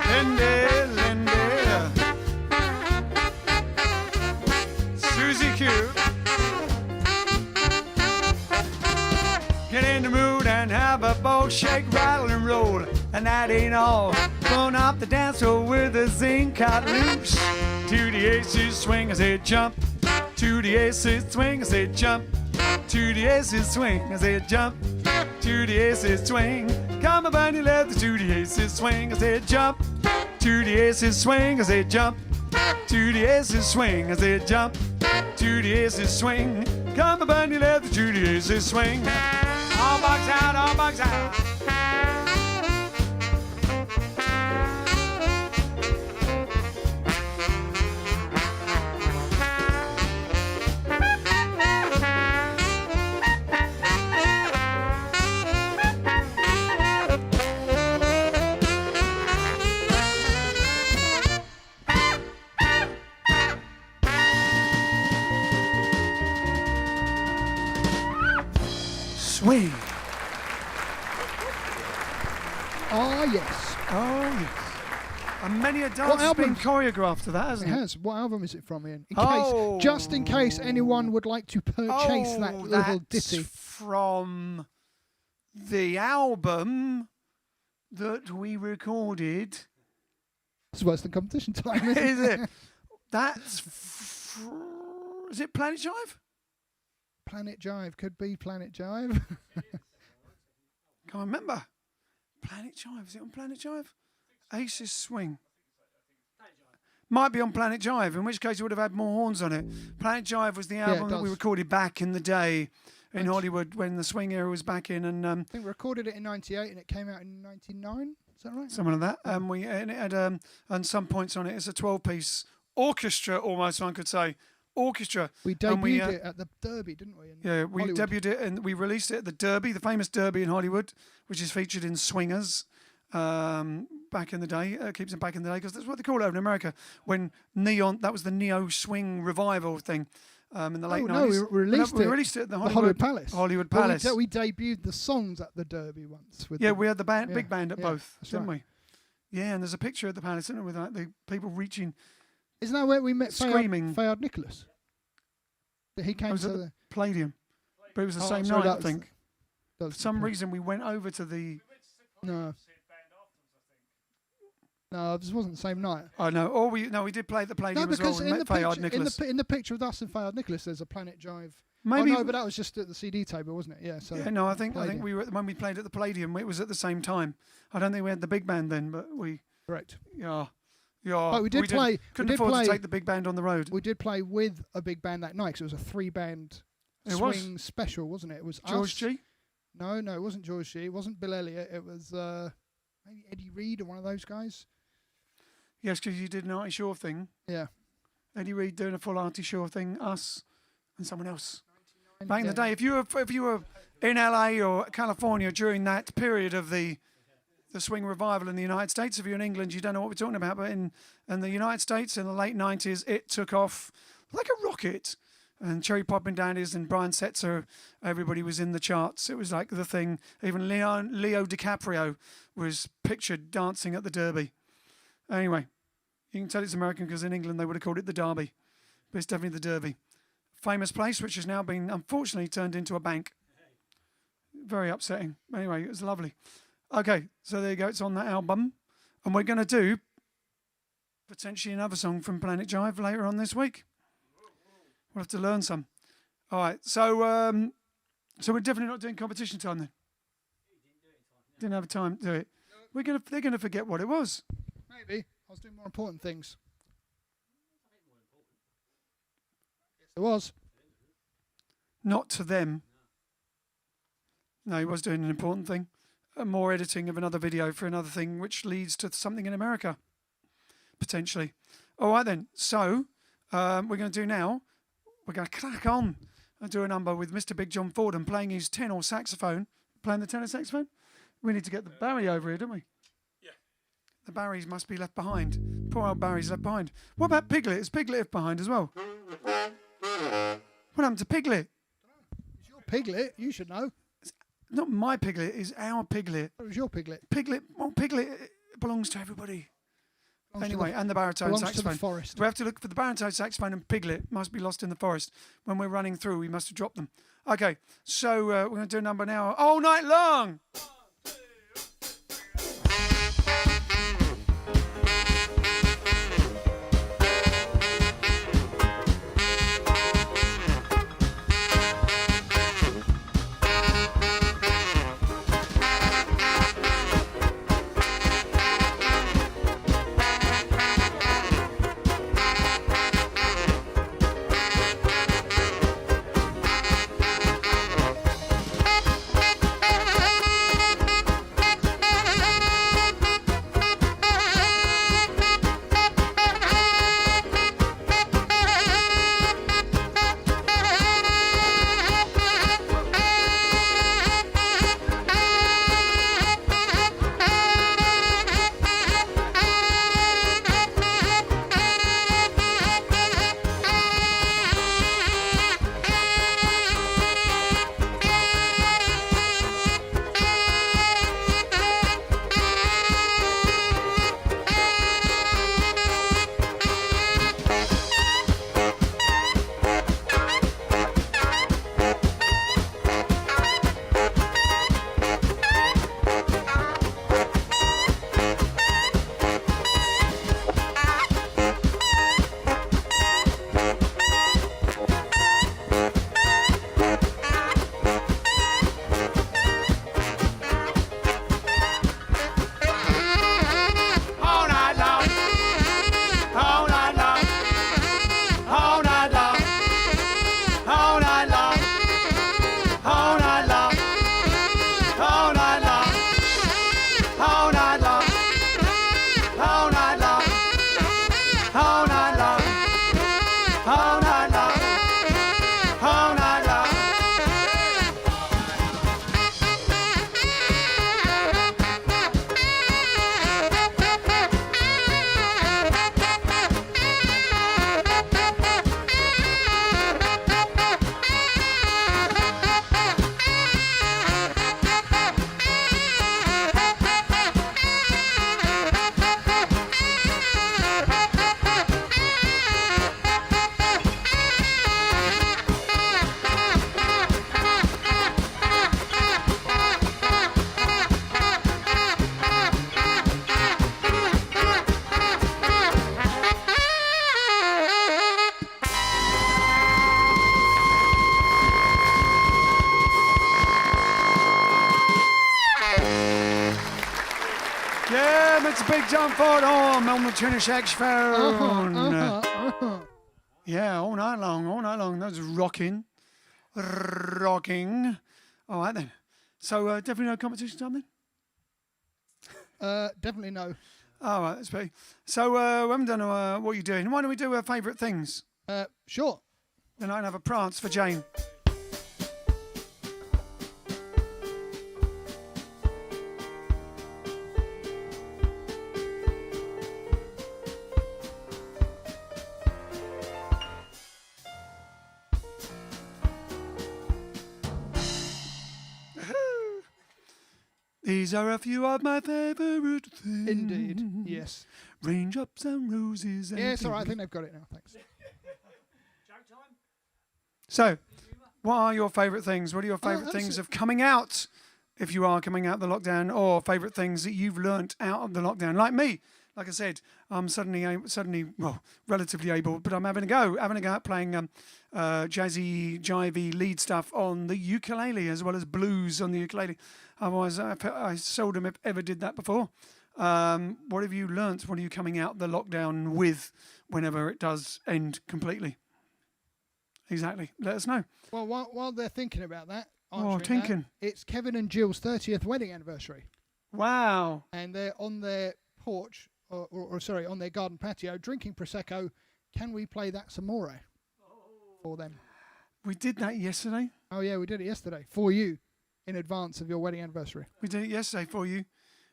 Lindy, Susie Q. Get in the mood and have a ball, shake, rattle, and roll. And that ain't all. Going off the dance floor with a zing cut loose. To the Aces swing, I said jump. To the Aces swing, I said jump. To the Aces swing, I said jump. To the Aces swing. Come up on your leather to the Aces swing, I said jump. To the Aces swing, I said jump. To the Aces swing, I said jump. To the Aces swing. Come up on your leather to the Aces swing. All bugs out, all bugs out. Swing. Ah, yes. Oh, yes. And many a dance has been choreographed to that, It hasn't it? has. What album is it from, Ian? Just in case anyone would like to purchase that little that's ditty. from the album that we recorded. It's worse than competition time, isn't Is it? That's is it Planet Jive? Planet Jive. Could be Planet Jive. Can't remember. Planet Jive. Is it on Planet Jive? Aces Swing. Might be on Planet Jive, in which case it would have had more horns on it. Planet Jive was the album that we does. recorded back in the day in Hollywood when the swing era was back in, and I think we recorded it in 98 and it came out in 99. Is that right? something like that. And it had and some points on it. It's a 12-piece orchestra, almost one could say. Orchestra. We And debuted it at the Derby, didn't we? in Yeah, we Hollywood? debuted it and we released it at the Derby, the famous Derby in Hollywood, which is featured in Swingers back in the day. Keeps them back in the day because that's what they call it over in America. When that was the neo swing revival thing in the late 90s. No, we released it at the Hollywood Palace. Hollywood Well, Palace. we debuted the songs at the Derby once. With Yeah, the- we had the band, yeah, big band at yeah, both, that's didn't right. we? Yeah, and there's a picture at the Palace, isn't there, with like, the people reaching. Isn't that where we met Screaming. Fayard Nicholas? That he I came was to at the... Palladium, but it was the Oh, same sorry, night, that I was- think. that was For some the- reason, we went over to the. No. No, this wasn't the same night. Oh no! Or we did play at the Palladium No, as well. because We in met the, Fayard picture, Nicholas. in the picture of us and Fayard Nicholas, there's a Planet Jive. Maybe. Oh, no, but that was just at the CD table, wasn't it? Yeah. So. Yeah, no, I think Palladium. we were when we played at the Palladium. It was at the same time. I don't think we had the big band then, but we. Correct. Yeah. But we did play. Couldn't afford to take the big band on the road. We did play with a big band that night because it was a 3-band It swing was. special, wasn't it? It was George us. G. No, it wasn't George G. It wasn't Bill Elliott. It was maybe Eddie Reed or one of those guys. Yes, because you did an Artie Shaw thing. Yeah. Eddie Reed doing a full Artie Shaw thing. Us and someone else. Back in the Yeah. day, if you were in LA or California during that period of the swing revival in the United States, if you're in England, you don't know what we're talking about. But in the United States in the late 90s, it took off like a rocket. And Cherry Poppin' Dandies and Brian Setzer, everybody was in the charts. It was like the thing. Even Leo DiCaprio was pictured dancing at the Derby. Anyway, you can tell it's American because in England they would have called it the Derby. But it's definitely the Derby. Famous place, which has now been, unfortunately, turned into a bank. Very upsetting. Anyway, it was lovely. Okay, so there you go. It's on that album. And we're going to do potentially another song from Planet Jive later on this week. We'll have to learn some. All right, so we're definitely not doing competition time then. Didn't have time to do it. They're gonna forget what it was. Maybe. I was doing more important things. Yes, it was. Not to them. No, he was doing an important thing. More editing of another video for another thing, which leads to something in America, potentially. All right then. So we're going to do now. We're going to crack on and do a number with Mr. Big John Forden playing his tenor saxophone. Playing the tenor saxophone? We need to get the Barry over here, don't we? Yeah. The Barrys must be left behind. Poor old Barry's left behind. What about Piglet? Is Piglet left behind as well? What happened to Piglet? It's your Piglet. You should know. Not my Piglet, it's our Piglet. It was your Piglet. Piglet belongs to everybody. Anyway, and the baritone belongs saxophone. to the forest. We have to look for the baritone saxophone and Piglet. Must be lost in the forest. When we're running through, we must have dropped them. Okay, so we're going to do a number now all night long. It's Big John Ford on the tenor saxophone. Yeah, all night long. That was rocking. All right then. So definitely no competition time then? Definitely no. All right, that's pretty. So we haven't done what you're doing. Why don't we do our favourite things? Sure. Then I can have a prance for Jane. These are a few of my favourite things. Indeed, yes. Raindrops and roses. And Yes, all right, I think they've got it now, thanks. So, what are your favourite things? What are your favourite things of coming out, if you are coming out of the lockdown, or favourite things that you've learnt out of the lockdown? Like me, like I said, I'm suddenly, well, relatively able, but I'm having a go out playing jazzy, jivey lead stuff on the ukulele as well as blues on the ukulele. Otherwise, I seldom if ever did that before. What have you learnt? What are you coming out the lockdown with whenever it does end completely? Exactly. Let us know. Well, while they're thinking about that, thinking. It's Kevin and Jill's 30th wedding anniversary. Wow. And they're on their porch, or sorry, on their garden patio, drinking Prosecco. Can we play that some more for them? We did that yesterday. Oh, yeah, we did it yesterday for you in advance of your wedding anniversary. We did it yesterday for you.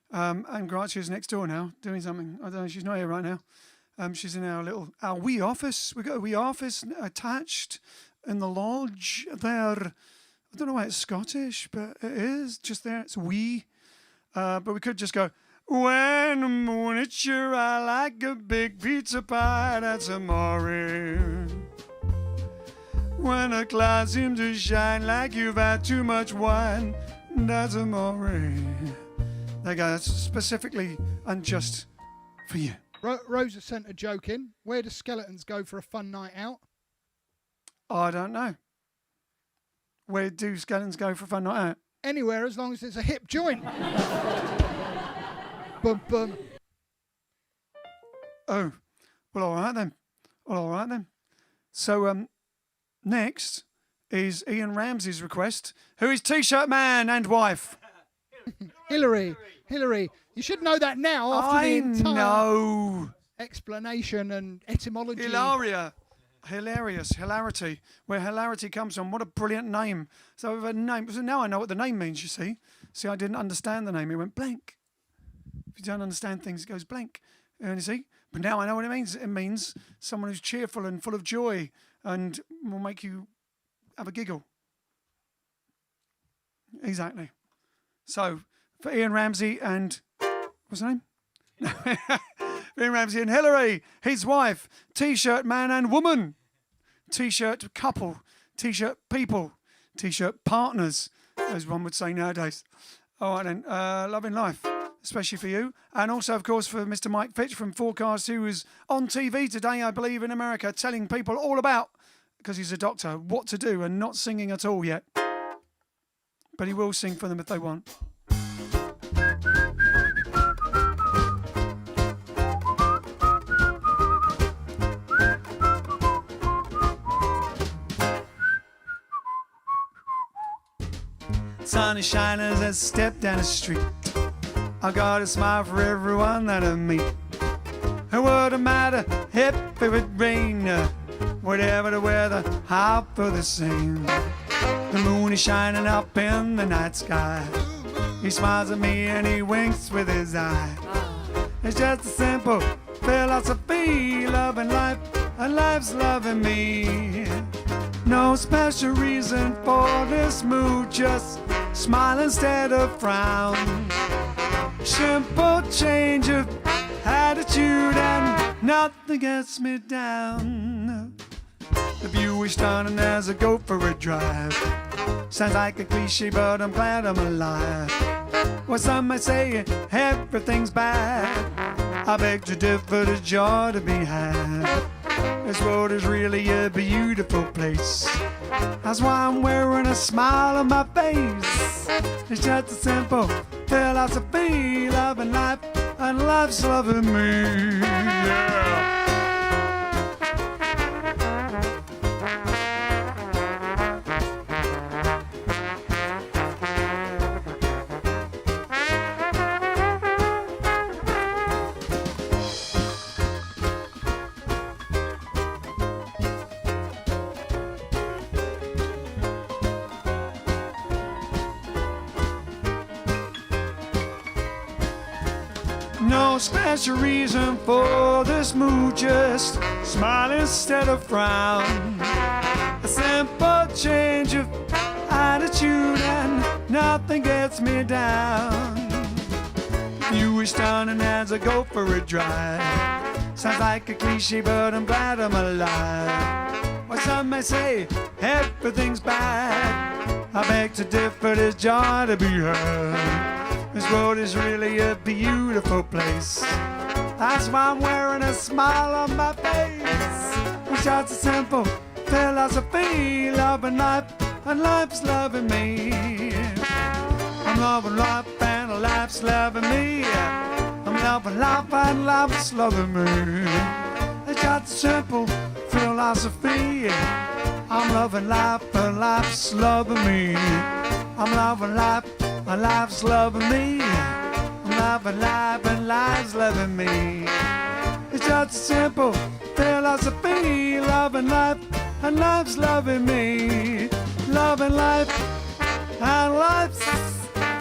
And Grazia's next door now doing something. I don't know, she's not here right now. She's in our wee office. We've got a wee office attached in the lodge there. I don't know why it's Scottish, but it is just there. It's wee. But we could just go, when the moon hits your eye like a big pizza pie, that's amore. When the clouds seem to shine like you've had too much wine, that's amore. There you go. That's specifically and just for you. Rosa sent a joke in. Where do skeletons go for a fun night out? I don't know. Where do skeletons go for a fun night out? Anywhere, as long as it's a hip joint. Bum, bum. Oh, well, all right then. So, next is Ian Ramsey's request, who is T-shirt man and wife. Hillary, you should know that now after the entire explanation and etymology. Hilarity, where hilarity comes from. What a brilliant name. So we've had a name. So now I know what the name means, you see. See, I didn't understand the name. It went blank. If you don't understand things, it goes blank. And you see? But now I know what it means. It means someone who's cheerful and full of joy and will make you have a giggle. Exactly. So, for Ian Ramsey and... what's her name? Ian Ramsey and Hillary, his wife, T-shirt man and woman, T-shirt couple, T-shirt people, T-shirt partners, as one would say nowadays. All right then, loving life, especially for you. And also, of course, for Mr. Mike Fitch from Forecast, who was on TV today, I believe, in America, telling people all about, because he's a doctor, what to do and not singing at all yet. But he will sing for them if they want. Sun is shining as I step down the street. I got a smile for everyone that I meet. It wouldn't matter if it would rain, whatever the weather, I'll feel the same. The moon is shining up in the night sky. He smiles at me and he winks with his eye. It's just a simple philosophy, loving life and life's loving me. No special reason for this mood, just smile instead of frown. Simple change of attitude and nothing gets me down. The view is stunning as I go for a drive. Sounds like a cliche, but I'm glad I'm alive. Well, some may say everything's bad. I beg to differ, there's joy to be had. This world is really a beautiful place. That's why I'm wearing a smile on my face. It's just a simple philosophy, loving life and life's loving me. Yeah. No special reason for this mood, just smile instead of frown. A simple change of attitude and nothing gets me down. You were stunning as I go for a drive. Sounds like a cliche, but I'm glad I'm alive. Well, some may say everything's bad. I beg to differ, there's joy to be heard. This world is really a beautiful place. That's why I'm wearing a smile on my face. It's just a simple philosophy, loving life and life's loving me. I'm loving life and life's loving me. I'm loving life and life's loving me. It's just a simple philosophy. I'm loving life and life's loving me. I'm loving life and life's loving me. I'm loving life and life's loving me. It's just a simple philosophy. Loving life and life's loving me. Loving life and life's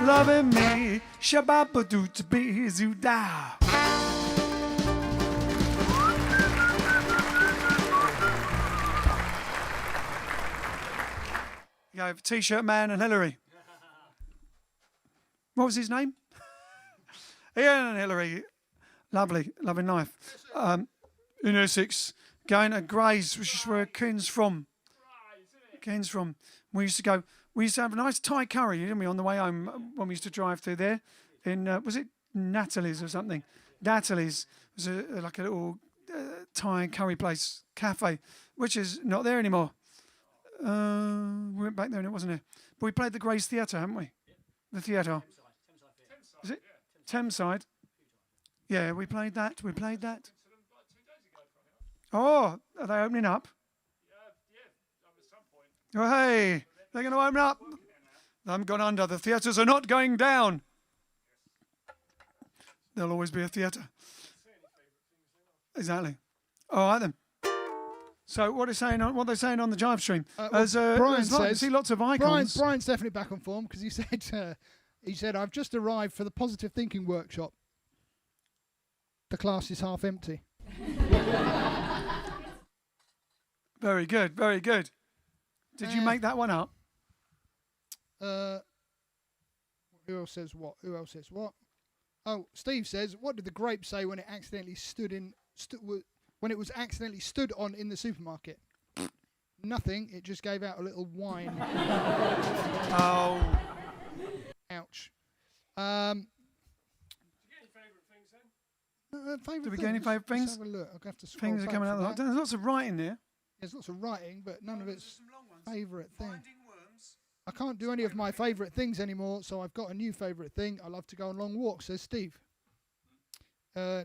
loving me. Shabba do to be zuda. Go for T-shirt man and Hillary. What was his name? Ian and Hillary. Lovely, loving life. In Essex, going to Grays, which is where Ken's from. Ken's from. We used to have a nice Thai curry, didn't we, on the way home when we used to drive through there. In was it Natalie's or something? Natalie's was like a little Thai curry place, cafe, which is not there anymore. We went back there and it wasn't there. But we played the Grays Theatre, haven't we? The theatre. Is it? Thameside. Yeah, we played that. We played that. Oh, are they opening up? Oh, hey, they're going to open up. They haven't gone under. The theatres are not going down. There'll always be a theatre. Exactly. All right then. So what are they saying on the JiveStream? Brian says, I see lots of icons. Brian's definitely back on form because he said I've just arrived for the positive thinking workshop. The class is half empty. Very good, very good. Did you make that one up? Who else says what? Who else says what? Oh, Steve says, what did the grape say when it accidentally when it was accidentally stood on in the supermarket? Nothing. It just gave out a little whine. Oh. Ouch. Did we get any favourite things? Let's have a look. I'll have to scroll Things are back coming for out. that. There's lots of writing there. There's lots of writing, but none of it's favourite thing. I can't do any of my favourite things anymore, so I've got a new favourite thing. I love to go on long walks, says Steve.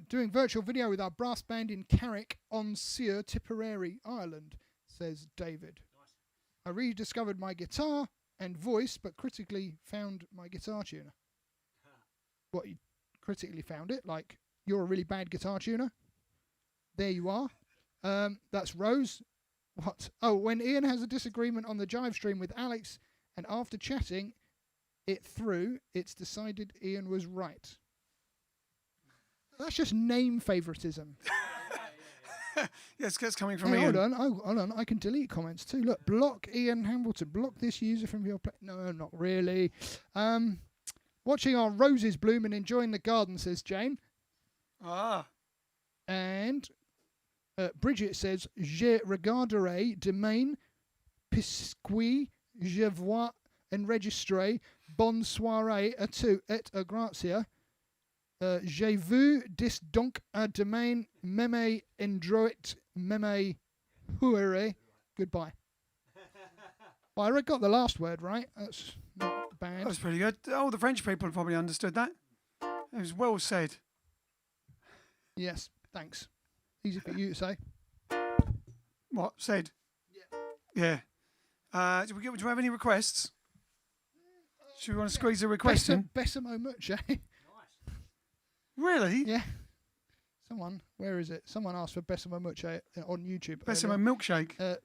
Doing virtual video with our brass band in Carrick on Sear, Tipperary, Ireland, says David. Nice. I rediscovered my guitar and voice, but critically found my guitar tuner. What, you critically found it? Like, you're a really bad guitar tuner? There you are. That's Rose. What? Oh, when Ian has a disagreement on the JiveStream with Alex, and after chatting it through, it's decided Ian was right. That's just name favoritism. Yes, that's coming from Ian. Ian. Hold on. I can delete comments too. Look, block Ian Hamilton. Block this user from your... No, not really. Watching our roses bloom and enjoying the garden, says Jane. Ah. And Bridget says, Je regarderai demain, puisque je vois enregistrer. Bonne soirée à tous et à gratia. J'ai vu dis donc à demain, meme endroit, meme huere. Goodbye. Well, I got the last word right. That's not bad. That was pretty good. Oh, the French people probably understood that. It was well said. Yes, thanks. Easy for you to say. What? Said? Yeah. Do we have any requests? Should we want to squeeze a request in? Besamo Muche. Really? Yeah. Where is it? Someone asked for Besamo Muche on YouTube. Besamo milkshake.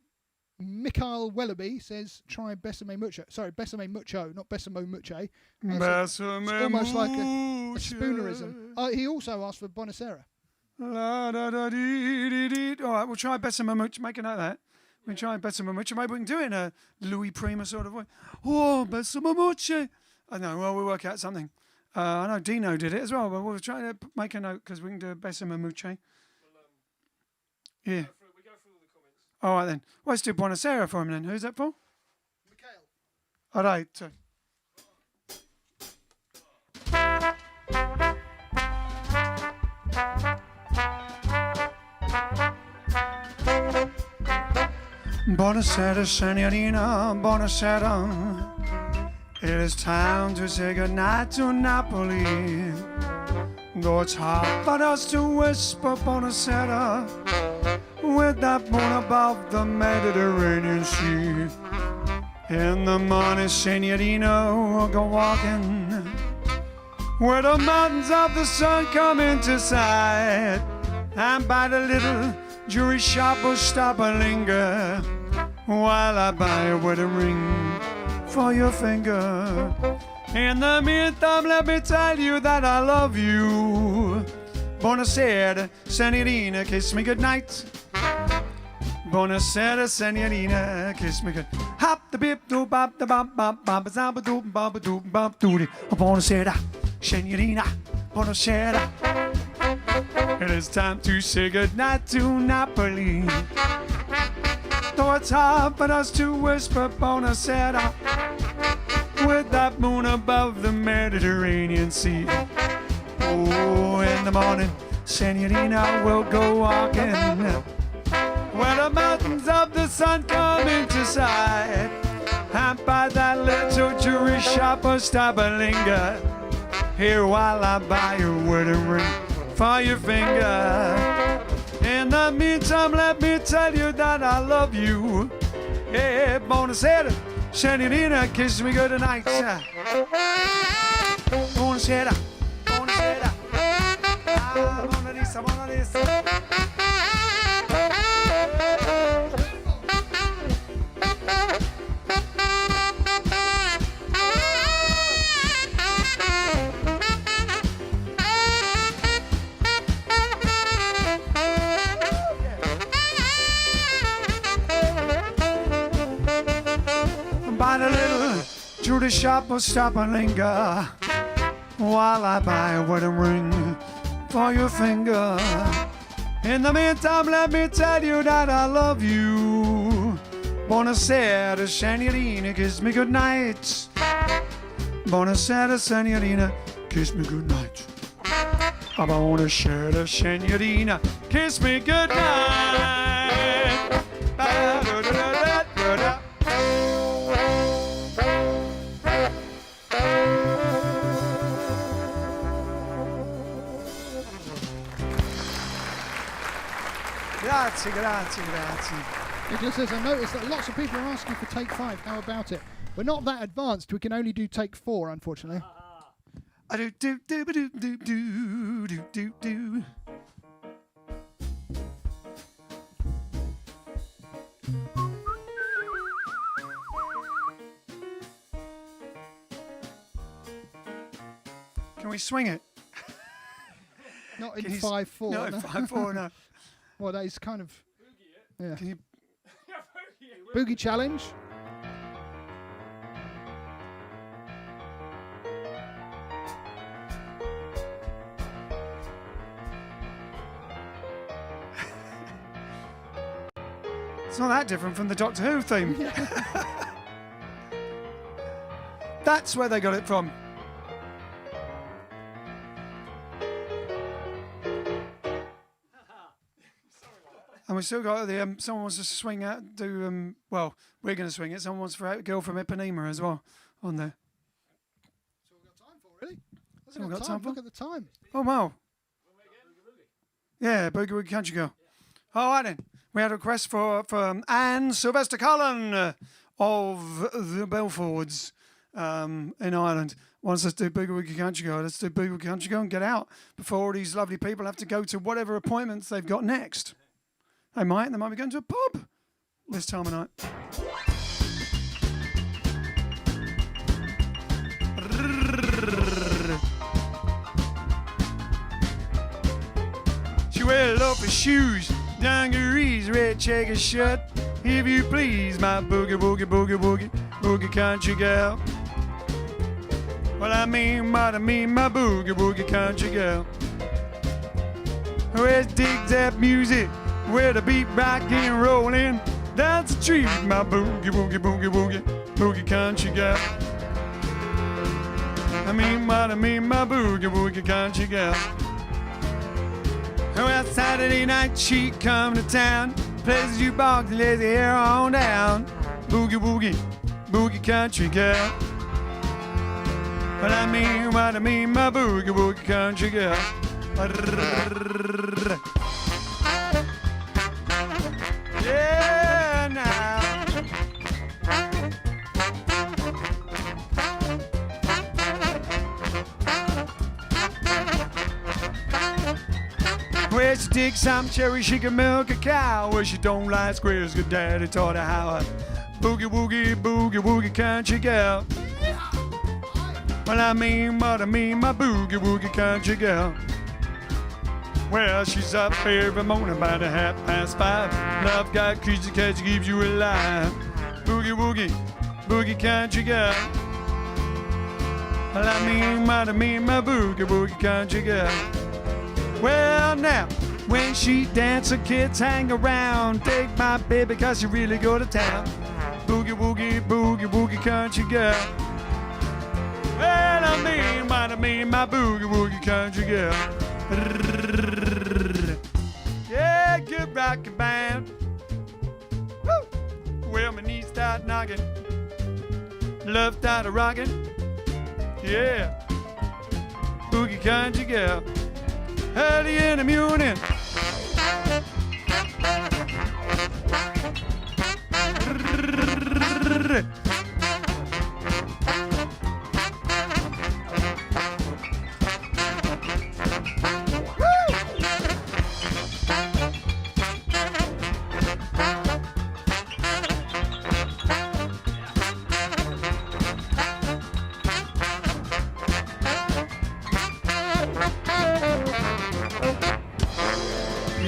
Mikhail Wellaby says, try Besame Mucho. Sorry, Besame Mucho, not Besamo Muche. Besame it's almost like a spoonerism. He also asked for Bonacera. La, da, da, dee, dee, dee. All right, we'll try Besame Mucho. Make a note of that. We try Bessima Muche. Maybe we can do it in a Louis Prima sort of way. Oh, Bessima Muche. I know, well, we'll work out something. I know Dino did it as well, but we'll try to make a note because we can do Bessima Muche. Yeah. We go through all the comments. All right then. Well, let's do Buonasera for him then. Who's that for? Mikhail. All right. Buonasera, signorina, buonasera. It is time to say goodnight to Napoli. Though it's hard for us to whisper buonasera with that moon above the Mediterranean Sea. In the morning, signorina, we'll go walking where the mountains of the sun come into sight. And by the little jewelry shop we'll stop and linger while I buy a wedding ring for your finger. In the meantime, let me tell you that I love you. Buonasera, signorina, kiss me goodnight. Buonasera, signorina, kiss me good. Hop the bip do bop the bop bop bop zaba do bop do bop doody. Buonasera, signorina, buonasera. It is time to say goodnight to Napoli. Though it's hard for us to whisper buonasera with that moon above the Mediterranean Sea. Oh, in the morning, signorina, we'll go walking where the mountains of the sun come into sight. And by that little jewelry shop, I'll stop and linger here while I buy a wedding ring for your finger. In the meantime, let me tell you that I love you. Yeah, buonasera, signorina, kiss me good night. Buonasera, buonasera. Ah, Mona Lisa, Mona Lisa. By the little jewelry shop, I'll stop and linger while I buy a wedding ring for your finger. In the meantime, let me tell you that I love you. Buonasera, signorina, kiss me good night. Buonasera, signorina, kiss me good night. Buonasera, signorina, kiss me good night. Ba-da-da-da-da-da. Grazie, grazie, grazie. It just says, I noticed that lots of people are asking for take 5. How about it? We're not that advanced. We can only do take 4, unfortunately. I do do do do do do do do do. Can we swing it? Not in Can you 5/4. No, no. 5/4, no. Well, that is kind of... Yeah. Can you? Boogie challenge. It's not that different from the Doctor Who theme. That's where they got it from. And we still got the someone wants to swing out, do well, we're going to swing it. Someone wants for a girl from Ipanema as well on there. That's all we've got time for, really. That's all we've got time for? Look at the time. Oh wow. Yeah, Boogie Woogie Country Girl. All right then. We had a request from Anne Sylvester Cullen of the Belfords in Ireland. Wants us to do Boogie Woogie Country Girl. Let's do Boogie Woogie Country Girl and get out before all these lovely people have to go to whatever appointments they've got next. They might be going to a pub this time of night. She wears loafers, shoes, dungarees, red checker shirt, if you please, my boogie, boogie, boogie, boogie, boogie country girl. Well, I mean what I mean, my boogie, boogie country girl. Where's dig that music, where the beat rockin' and rollin'? That's a treat, my boogie, boogie, boogie, boogie, boogie country girl. I mean what I mean, my boogie, boogie country girl. Well, Saturday night she come to town, plays the jukebox, lays her hair on down. Boogie, boogie, boogie country girl. Well, I mean what I mean, my boogie, boogie country girl. Yeah, now. Where she dig some cherry, she can milk a cow. Where she don't like squares, good daddy taught her how. Boogie, woogie, boogie, woogie country girl. Well, I mean what I mean, my boogie, woogie country girl. Well, she's up every morning about 5:30. Love got creature catch keeps you alive. Boogie, woogie, boogie country girl. Well, I mean what I mean, my boogie, boogie country girl. Well, now, when she dance, her kids hang around. Take my baby, cause she really go to town. Boogie, woogie, boogie, boogie country girl. Well, I mean what I mean, my boogie, woogie country girl. Yeah, good rockin' band. Woo! Well, my knees start knocking. Love started rocking. Yeah. Boogie country girl. Early in the morning.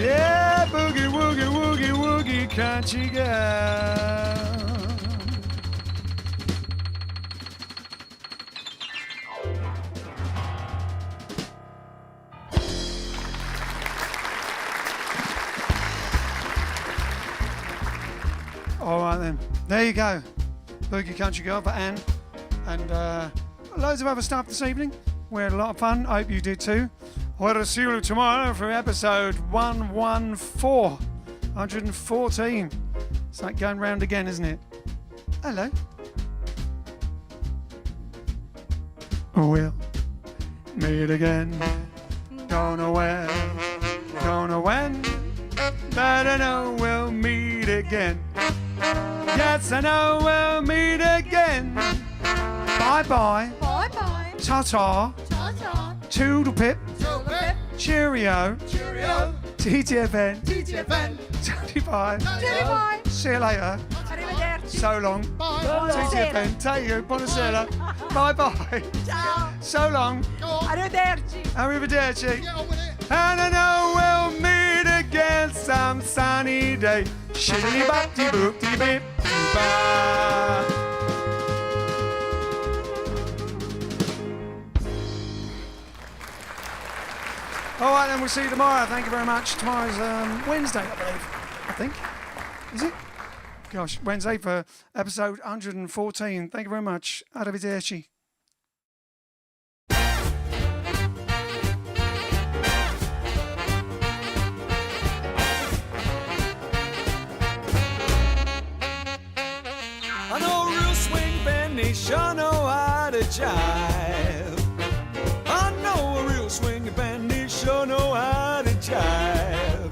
Yeah, boogie, woogie, woogie, woogie, country girl. All right then, there you go. Boogie Country Girl for Anne. And loads of other stuff this evening. We had a lot of fun. I hope you did too. We'll see you tomorrow for episode 114. It's like going round again, isn't it? Hello. We'll meet again. Don't know where, don't know when, but I know we'll meet again. Yes, I know we'll meet again. Bye-bye. Bye-bye. Ta-ta. Ta-ta. Toodle pip. Cheerio. Cheerio. TTFN. TTFN. 25. Bye. See you later. Arrivederci. So long. Bye. TTFN. Take you. Buonasera. Bye-bye. Ciao. So long. Go on. Arrivederci. Arrivederci. Get on with it. And I know we'll meet again some sunny day. Shiddly bop dee boop dee beep bye. All right, then we'll see you tomorrow. Thank you very much. Tomorrow's Wednesday, I believe. I think. Is it? Gosh, Wednesday for episode 114. Thank you very much. Arrivederci. I know a real swing band, they sure know how to jive. I know a real swing band, they sure know how to jive.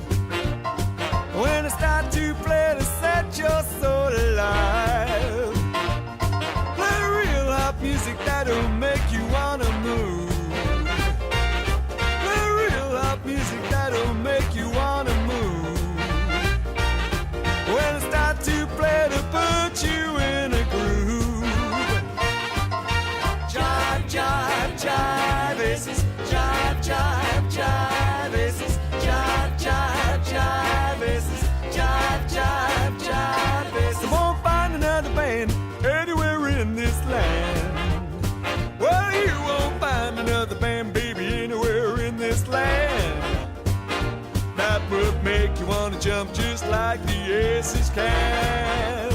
When I start to play to set your soul alive, play real hot music that'll make you wanna move. Play real hot music that'll make you wanna move. When I start to play to put you in a groove. Jive. like the Aces can.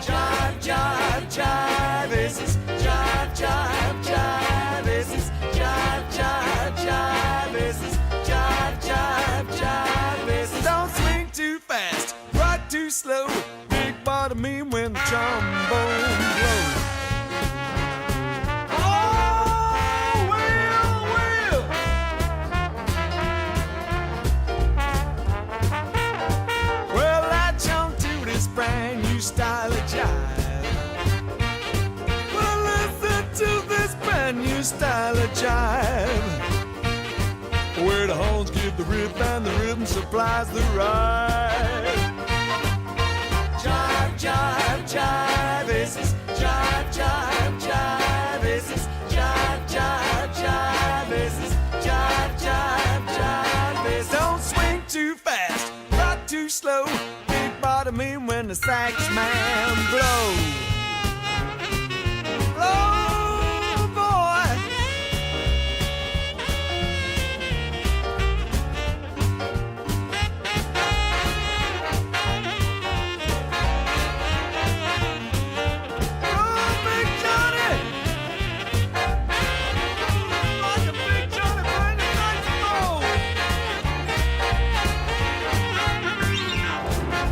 Jive, jive, jive Aces. Jive, jive, jive Aces. Jive, jive, jive Aces. Jive, jive, jive Aces. Don't swing too fast, rock too slow. Big bottom mean when the trombone blows. Oh, Will, Will. Well, latch on to this brand new style of jive. Well, listen to this brand new style of jive, where the horns give the rip and the rhythm supplies the ride. Jive, jive, jive Aces. Jive, jive, jive Aces. Jive, jive, jive Aces. Jive, jive, jive Aces. Don't swing too fast, rock too slow. Big bottom in when the sax man blows.